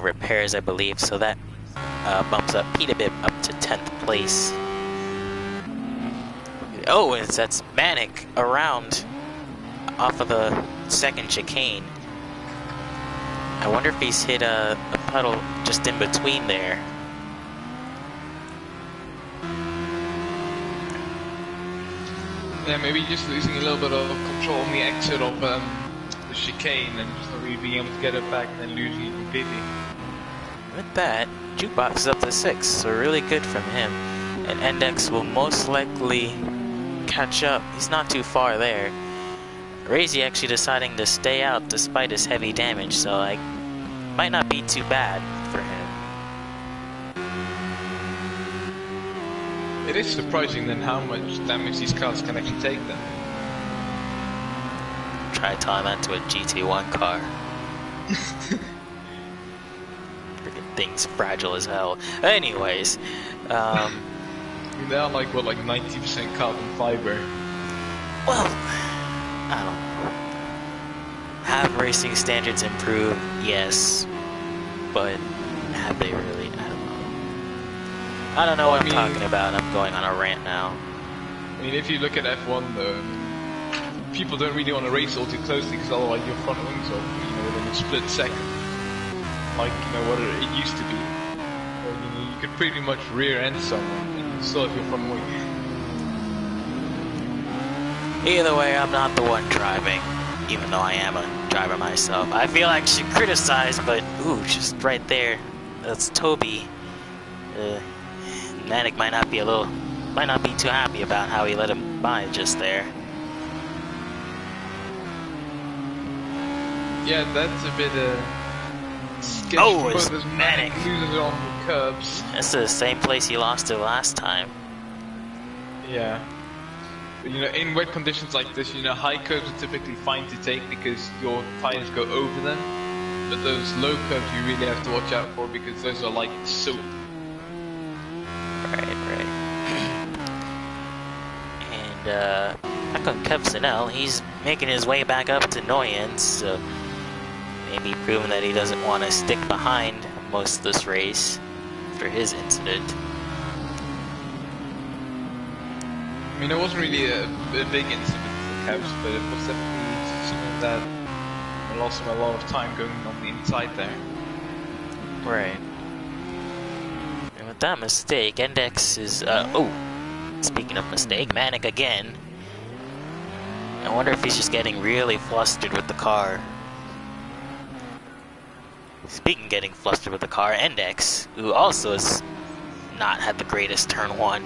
repairs, I believe, so that bumps up Pete a bit up to 10th place. Oh, that's Manic around off of the second chicane. I wonder if he's hit a puddle just in between there. Yeah, maybe just losing a little bit of control on the exit of the chicane and just not really being able to get it back and then losing it completely. With that, Jukebox is up to 6, so really good from him. And Index will most likely catch up. He's not too far there. Razy actually deciding to stay out despite his heavy damage, so like might not be too bad for him. It is surprising then how much damage these cars can actually take then. Try tying that to a GT1 car. Freaking thing's fragile as hell. Anyways, I mean, they are like, what, like 90% carbon fiber? well, I don't know. Have racing standards improved? Yes. But have they really? I don't know what I'm talking about. I'm going on a rant now. I mean, if you look at F1 though, people don't really want to race all too closely because otherwise your front wings off, within a split second. Like, what it used to be. Or, you could pretty much rear end someone and still have your front wing. Either way, I'm not the one driving, even though I am a driver myself. I feel like I should criticize, but ooh, just right there, that's Toby. Manic might not be too happy about how he let him by just there. Yeah, that's a bit sketchy. Oh, it's Manic. Loses it on the curbs. That's the same place he lost it last time. Yeah. But, in wet conditions like this, high curves are typically fine to take because your tires go over them. But those low curves you really have to watch out for because those are like soap. Right. And back on Kevsinel, he's making his way back up to Noyens, so maybe proving that he doesn't want to stick behind most of this race after his incident. I mean, it wasn't really a big incident for Kevs, but it was definitely something that lost him a lot of time going on the inside there. Right. And with that mistake, Index is, speaking of mistake, Manic again. I wonder if he's just getting really flustered with the car. Speaking of getting flustered with the car, Index, who also has not had the greatest turn 1.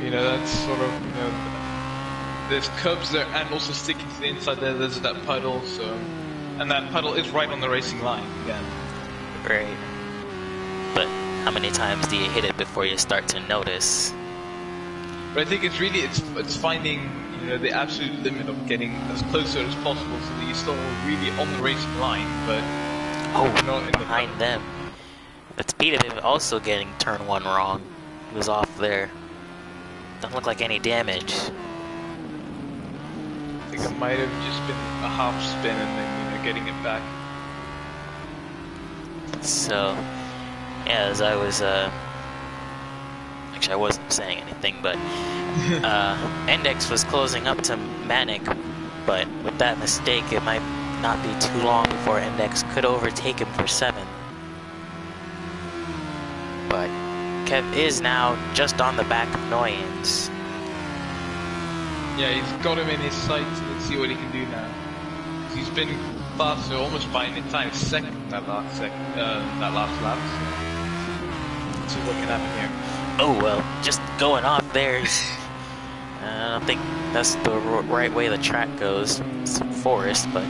That's sort of, there's curbs there and also sticking to the inside there's that puddle, so... And that puddle is right on the racing line, again. Right. But how many times do you hit it before you start to notice? But I think it's really, it's finding, the absolute limit of getting as close to it as possible so that you're still really on the racing line, but... not in behind them. But speed of him also getting turn 1 wrong. He was off there. Doesn't look like any damage. I think it might have just been a half spin and then, getting it back. So, yeah, as I was, actually I wasn't saying anything, but, Index was closing up to Manic, but with that mistake, it might not be too long before Index could overtake him for 7. But Kev is now just on the back of Noyens. Yeah, he's got him in his sights. Let's see what he can do now. He's been faster almost by an entire second that last lap. Let's see what can happen here. Oh well, just going off there. I don't think that's the right way the track goes. It's forest, but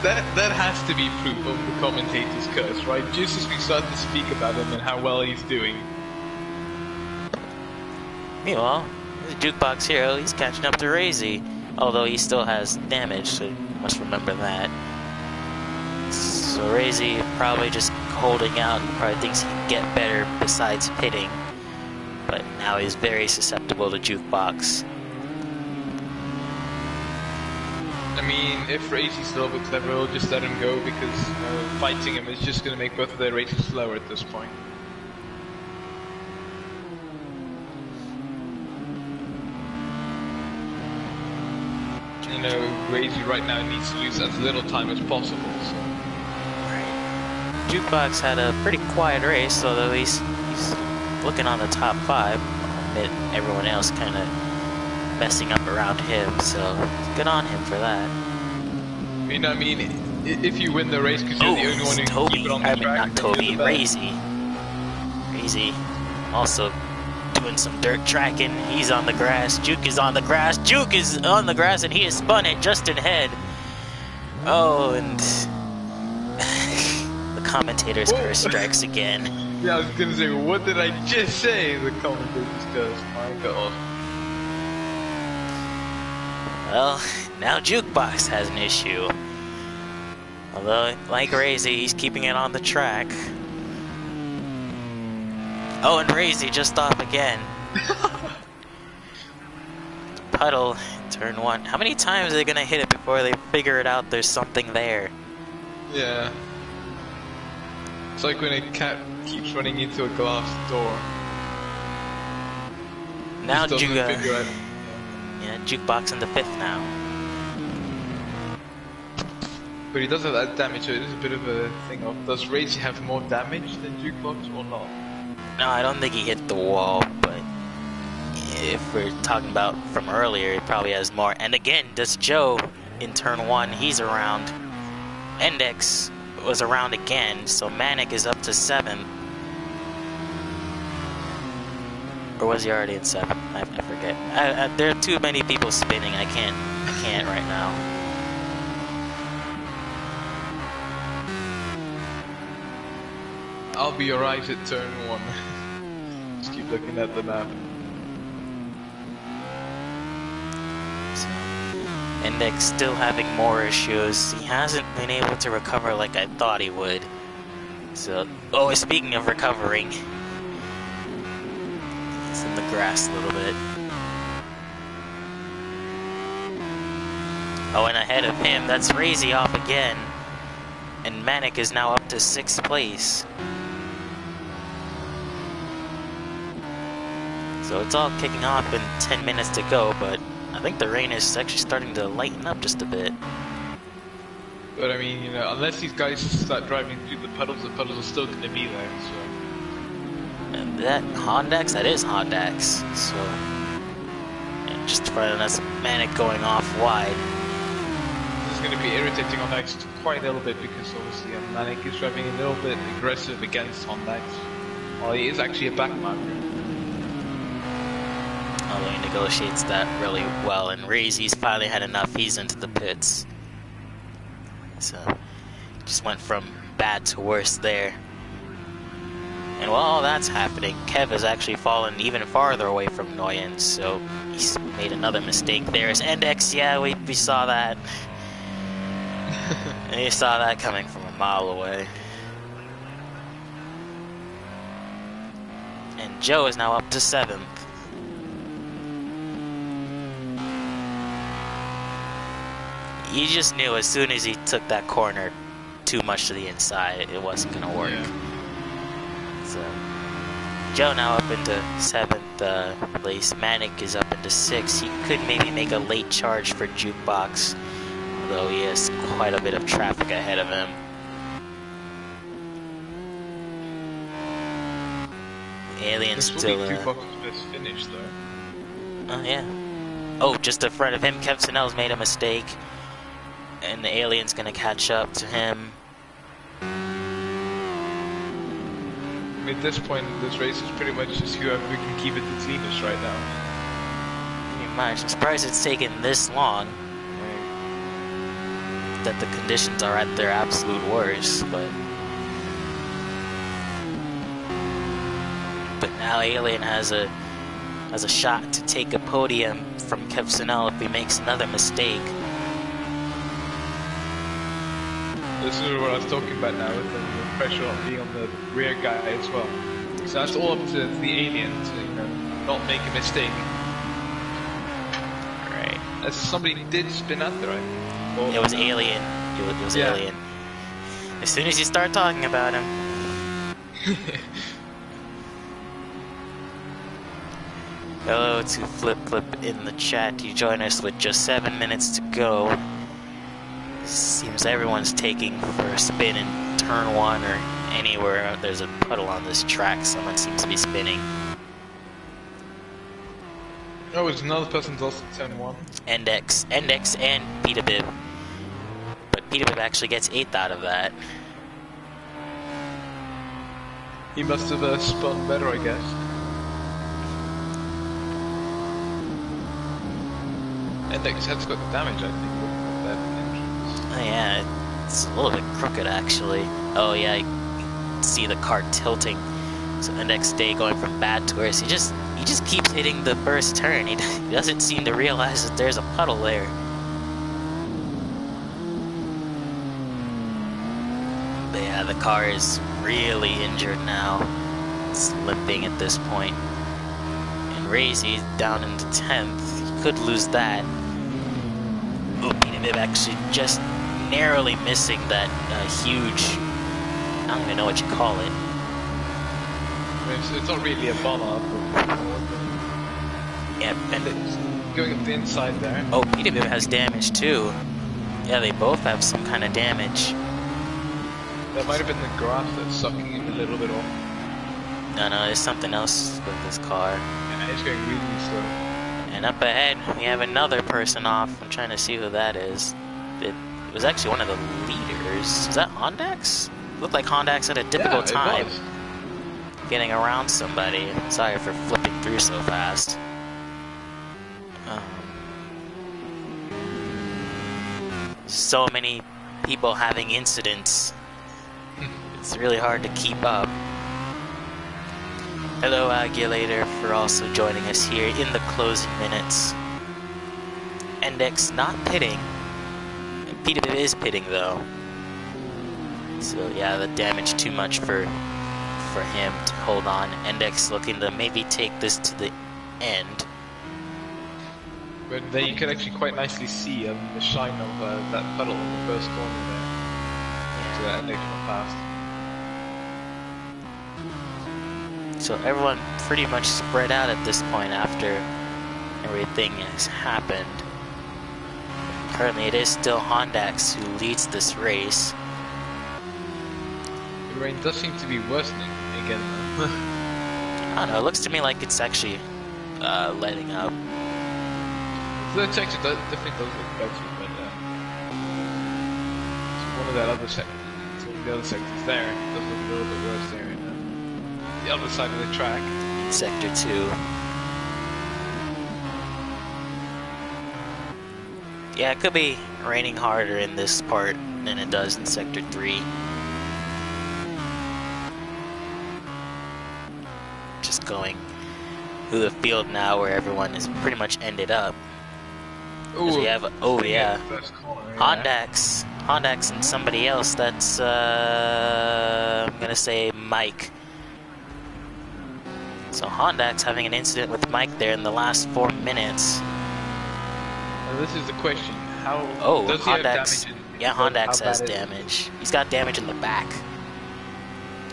that has to be proof of the commentator's curse, right? Just as we start to speak about him and how well he's doing. Meanwhile, the Jukebox Hero, he's catching up to Razy, although he still has damage, so you must remember that. So Razy probably just holding out and probably thinks he can get better besides pitting, but now he's very susceptible to Jukebox. I mean, if Razy's a little bit clever, he'll just let him go because fighting him is just going to make both of their races slower at this point. you know, Crazy right now needs to lose as little time as possible. So. Jukebox had a pretty quiet race, although he's looking on the top 5. Amid everyone else kind of messing up around him, so good on him for that. You know what I mean? If you win the race because you're the only one who can keep it on the track, not Toby, Razy. Razy also doing some dirt tracking. He's on the grass. Juke is on the grass. Juke is on the grass, and he has spun it just ahead. Oh, and the commentator's curse strikes again. Yeah, I was gonna say, what did I just say? The commentator's curse. My God. Well, now Jukebox has an issue. Although, like Razy, he's keeping it on the track. Oh, and Razy just off again. Puddle, turn 1. How many times are they gonna hit it before they figure it out there's something there? Yeah. It's like when a cat keeps running into a glass door. Now Jukebox in the 5th now. But he does have that damage, so it is a bit of a thing of, does Razy have more damage than Jukebox or not? No, I don't think he hit the wall, but if we're talking about from earlier, he probably has more. And again, does Joe in turn 1, he's around. Index was around again, so Manic is up to 7. Or was he already in 7? I forget. There are too many people spinning. I can't right now. I'll be alright at turn 1. Just keep looking at the map. So, Index still having more issues. He hasn't been able to recover like I thought he would. So, oh, speaking of recovering, he's in the grass a little bit. Oh, and ahead of him, that's Razy off again. And Manic is now up to 6th place. So it's all kicking off in 10 minutes to go, but I think the rain is actually starting to lighten up just a bit. But I mean, you know, unless these guys start driving through the puddles are still going to be there, so... And that Hondax? That is Hondax, so... And just in front of us, Manic going off wide. This is going to be irritating Hondax quite a little bit, because obviously Manic is driving a little bit aggressive against Hondax. Well, he is actually a backmarker. Although he negotiates that really well, and Razy's finally had enough, he's into the pits. So, just went from bad to worse there. And while all that's happening, Kev has actually fallen even farther away from Noyens, so he's made another mistake there. His Index, yeah, we saw that. And you saw that coming from a mile away. And Joe is now up to 7th. You just knew as soon as he took that corner too much to the inside, it wasn't going to work. Yeah. So, Joe now up into 7th place. Manic is up into 6th. He could maybe make a late charge for Jukebox, although he has quite a bit of traffic ahead of him. Alien still... Jukebox's best finish, though. Oh, yeah. Oh, just in front of him, Kev Sinell's made a mistake. And the Alien's gonna catch up to him. At this point, this race is pretty much just whoever can keep it the cleanest right now. Pretty much. I'm surprised it's taken this long. That the conditions are at their absolute worst, but now Alien has a shot to take a podium from Kev Sinell if he makes another mistake. This is what I was talking about now, with the pressure on being on the rear guy as well. So that's all up to the Alien to, you know, not make a mistake. Right. As somebody did spin out there, right? Well, it was Alien. It was Alien. As soon as you start talking about him. Hello to Flip Flip in the chat. You join us with just 7 minutes to go. Seems everyone's taking for a spin in turn 1 or anywhere there's a puddle on this track. Someone seems to be spinning. Oh, it's another person's also turn 1. Index and Peter Bib. But Peter Bib actually gets 8th out of that. He must have spun better, I guess. Index has got damage, I think, with that entrance. Oh yeah, it's a little bit crooked actually. Oh yeah, you can see the car tilting. So Index Day going from bad to worse. He just keeps hitting the first turn. He doesn't seem to realize that there's a puddle there. But yeah, the car is really injured now. It's limping at this point. And Razy down into 10th. He could lose that. Oh, Peter Bib actually just narrowly missing that huge, I don't even know what you call it. It's not really a bomb-up. Yeah, and it's going up the inside there. Oh, Peter Bib has damage too. Yeah, they both have some kind of damage. That might have been the grass that's sucking him a little bit off. No, there's something else with this car. Yeah, it's going really slow. And up ahead, we have another person off. I'm trying to see who that is. It was actually one of the leaders. Is that Hondax? Looked like Hondax had a difficult time getting around somebody. Sorry for flipping through so fast. So many people having incidents. It's really hard to keep up. Hello, Agulator, for also joining us here in the closing minutes. Index not pitting. Peter Bib is pitting though. So yeah, the damage too much for him to hold on. Index looking to maybe take this to the end. But there you can actually quite nicely see the shine of that puddle in the first corner there. Yeah. So that Index went past. So everyone pretty much spread out at this point after everything has happened. Currently it is still Hondax who leads this race. The rain does seem to be worsening again though. I don't know, it looks to me like it's actually letting up. The texture definitely does look better, but it's one of that other sectors. So the other sectors there does look a little bit worse there. The other side of the track. Sector 2. Yeah, it could be raining harder in this part than it does in Sector 3. Just going through the field now where everyone is pretty much ended up. Ooh, we have, oh yeah, corner, Hondax and somebody else. That's I'm gonna say Mike. So Hondax having an incident with Mike there in the last 4 minutes. Now this is the question: how? Oh, does he have Hondax. damage Yeah, Hondax has damage. He's got damage in the back.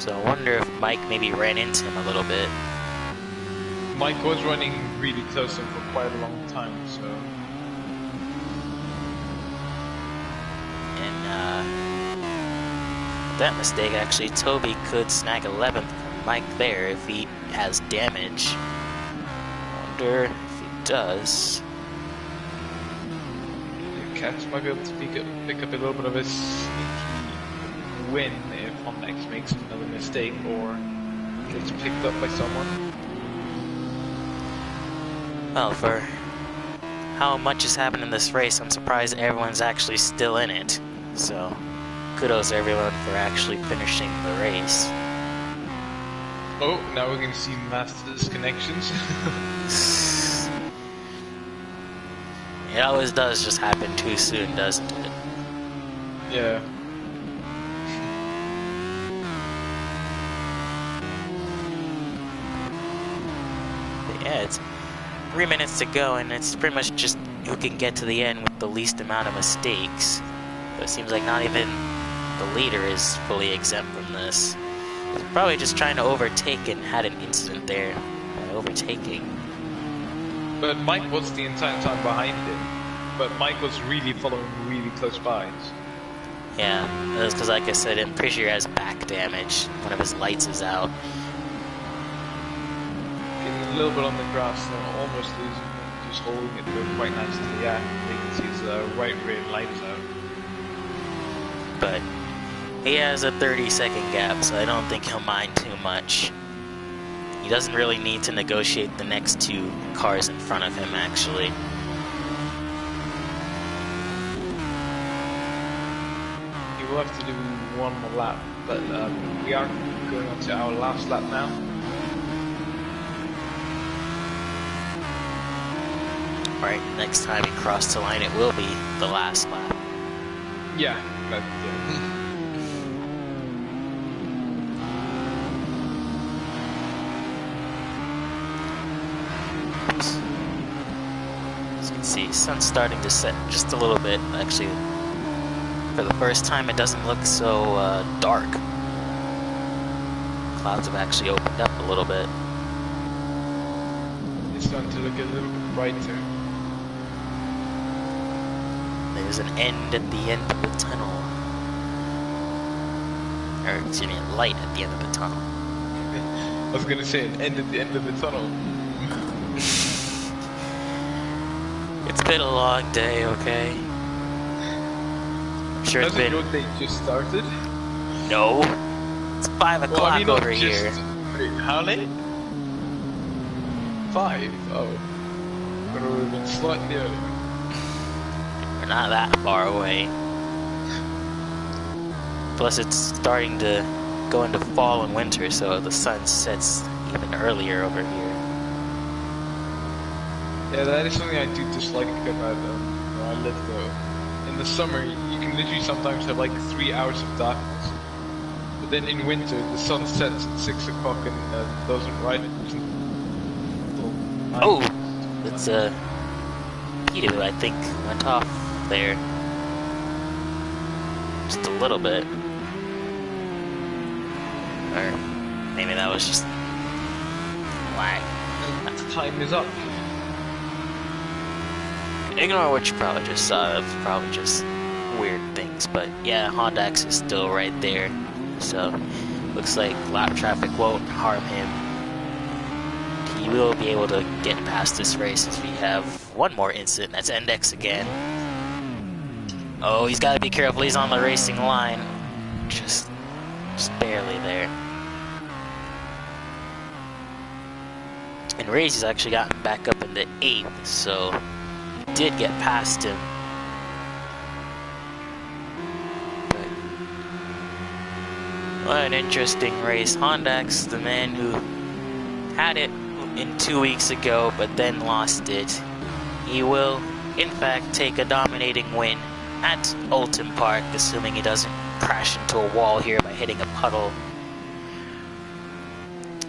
So I wonder if Mike maybe ran into him a little bit. Mike was running really close to him for quite a long time, so. That mistake, actually, Toby could snag 11th from Mike there if he has damage. Wonder if he does. The Cats might be able to pick up a little bit of a sneaky win if Hondax makes another mistake or gets picked up by someone. Well, for how much has happened in this race, I'm surprised everyone's actually still in it. So, kudos to everyone for actually finishing the race. Oh, now we're going to see Masters connections. It always does just happen too soon, doesn't it? Yeah. But yeah, it's 3 minutes to go, and it's pretty much just who can get to the end with the least amount of mistakes. But it seems like not even the leader is fully exempt from this. He's probably just trying to overtake and had an incident there by overtaking. but Mike was the entire time behind him. But Mike was really following really close by. Yeah, that's because, like I said, I'm pretty sure he has back damage. One of his lights is out. Getting a little bit on the grass, almost losing it, just holding it though quite nicely. Yeah, you can see his right rear light is out. But he has a 30-second gap, so I don't think he'll mind too much. He doesn't really need to negotiate the next two cars in front of him, actually. He will have to do one more lap, but we are going on to our last lap now. Right, next time he crosses the line, it will be the last lap. Yeah, but As you can see, sun's starting to set just a little bit. Actually, for the first time, it doesn't look so dark. Clouds have actually opened up a little bit. it's starting to look a little bit brighter. There's an end at the end of the tunnel. Or, excuse me, a light at the end of the tunnel. I was gonna say an end at the end of the tunnel. It's been a long day, okay? I'm sure it's Hasn't been... your day just started? No! It's 5 o'clock Well, I mean, not over here. Wait, how late? 5? Oh. But it would have been slightly earlier. We're not that far away. Plus it's starting to go into fall and winter, so the sun sets even earlier over here. Yeah, that is something I do dislike about where I live though. In the summer, you can literally sometimes have like 3 hours of darkness. But then in winter, the sun sets at 6 o'clock and doesn't rise until 9. Oh! It's Peter, I think, went off there. Just a little bit. Or maybe that was just lag. And time is up. Ignore what you probably just saw. It's probably just weird things. But yeah, Hondax is still right there. So looks like lap traffic won't harm him. He will be able to get past this race as we have one more incident. That's Index again. Oh, he's got to be careful. He's on the racing line. Just barely there. And Ray's actually gotten back up into 8th, so did get past him. But what an interesting race. Hondax, the man who had it in 2 weeks ago, but then lost it. He will, in fact, take a dominating win at Oulton Park, assuming he doesn't crash into a wall here by hitting a puddle.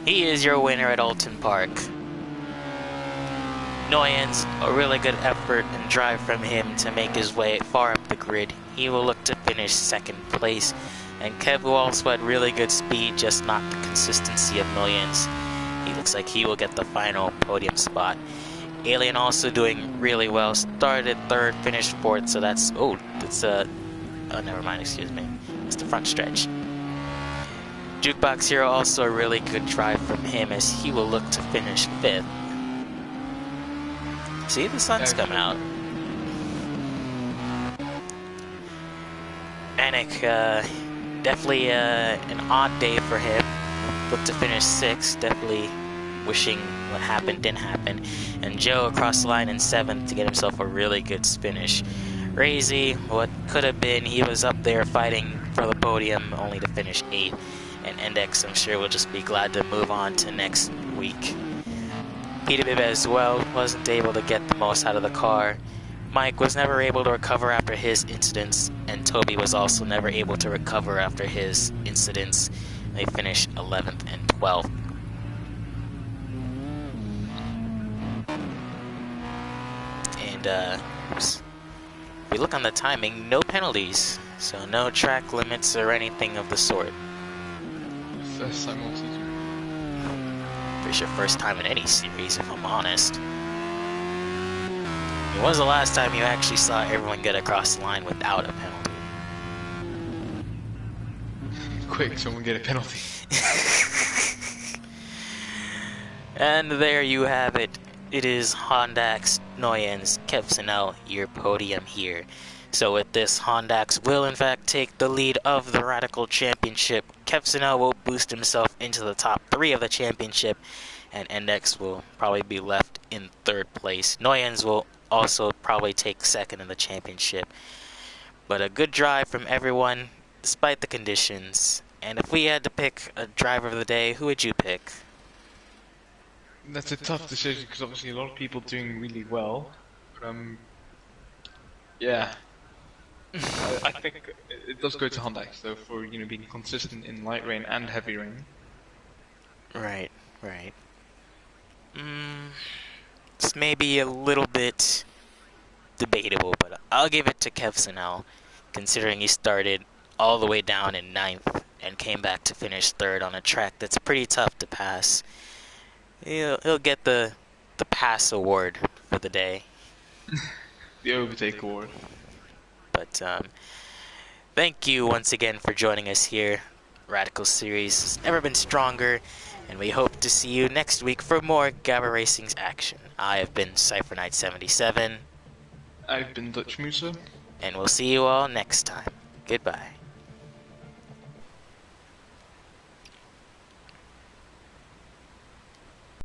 He is your winner at Oulton Park. Noyens, a really good effort and drive from him to make his way far up the grid. He will look to finish 2nd place. And Kev, who also had really good speed, just not the consistency of Noyens. He looks like he will get the final podium spot. Alien also doing really well. Started 3rd, finished 4th, so that's... Oh, that's oh, never mind, excuse me. It's the front stretch. Jukebox Hero also a really good drive from him as he will look to finish 5th. See, the sun's come out. Anik, definitely an odd day for him. Look to finish 6th, definitely wishing what happened didn't happen. And Joe across the line in 7th to get himself a really good finish. Razy, what could have been, he was up there fighting for the podium only to finish 8th. And Index, I'm sure, will just be glad to move on to next week. Peter Bibb as well wasn't able to get the most out of the car. Mike was never able to recover after his incidents, and Toby was also never able to recover after his incidents. They finished 11th and 12th. And if we look on the timing, no penalties, so no track limits or anything of the sort. First time on season. Pretty sure first time in any series, if I'm honest. When was the last time you actually saw everyone get across the line without a penalty? Quick, someone get a penalty. And there you have it. It is Hondax, Noyens, Kevsenel, your podium here. So with this, Hondax will in fact take the lead of the Radical Championship. Kevsenel will boost himself into the top 3 of the championship, and Index will probably be left in 3rd place. Noyens will also probably take 2nd in the championship. But a good drive from everyone, despite the conditions. And if we had to pick a driver of the day, who would you pick? That's a tough decision because obviously a lot of people doing really well. Yeah. I think it does go to Hondax though for being consistent in light rain and heavy rain. Right. It's maybe a little bit debatable, but I'll give it to Kevsenel, considering he started all the way down in 9th and came back to finish 3rd on a track that's pretty tough to pass. He'll get the pass award for the day. The overtake award. But thank you once again for joining us here. Radical Series has never been stronger, and we hope to see you next week for more Gavra Racing's action. I have been Cypher Knight 77. I've been Dutch Musa. And we'll see you all next time. Goodbye.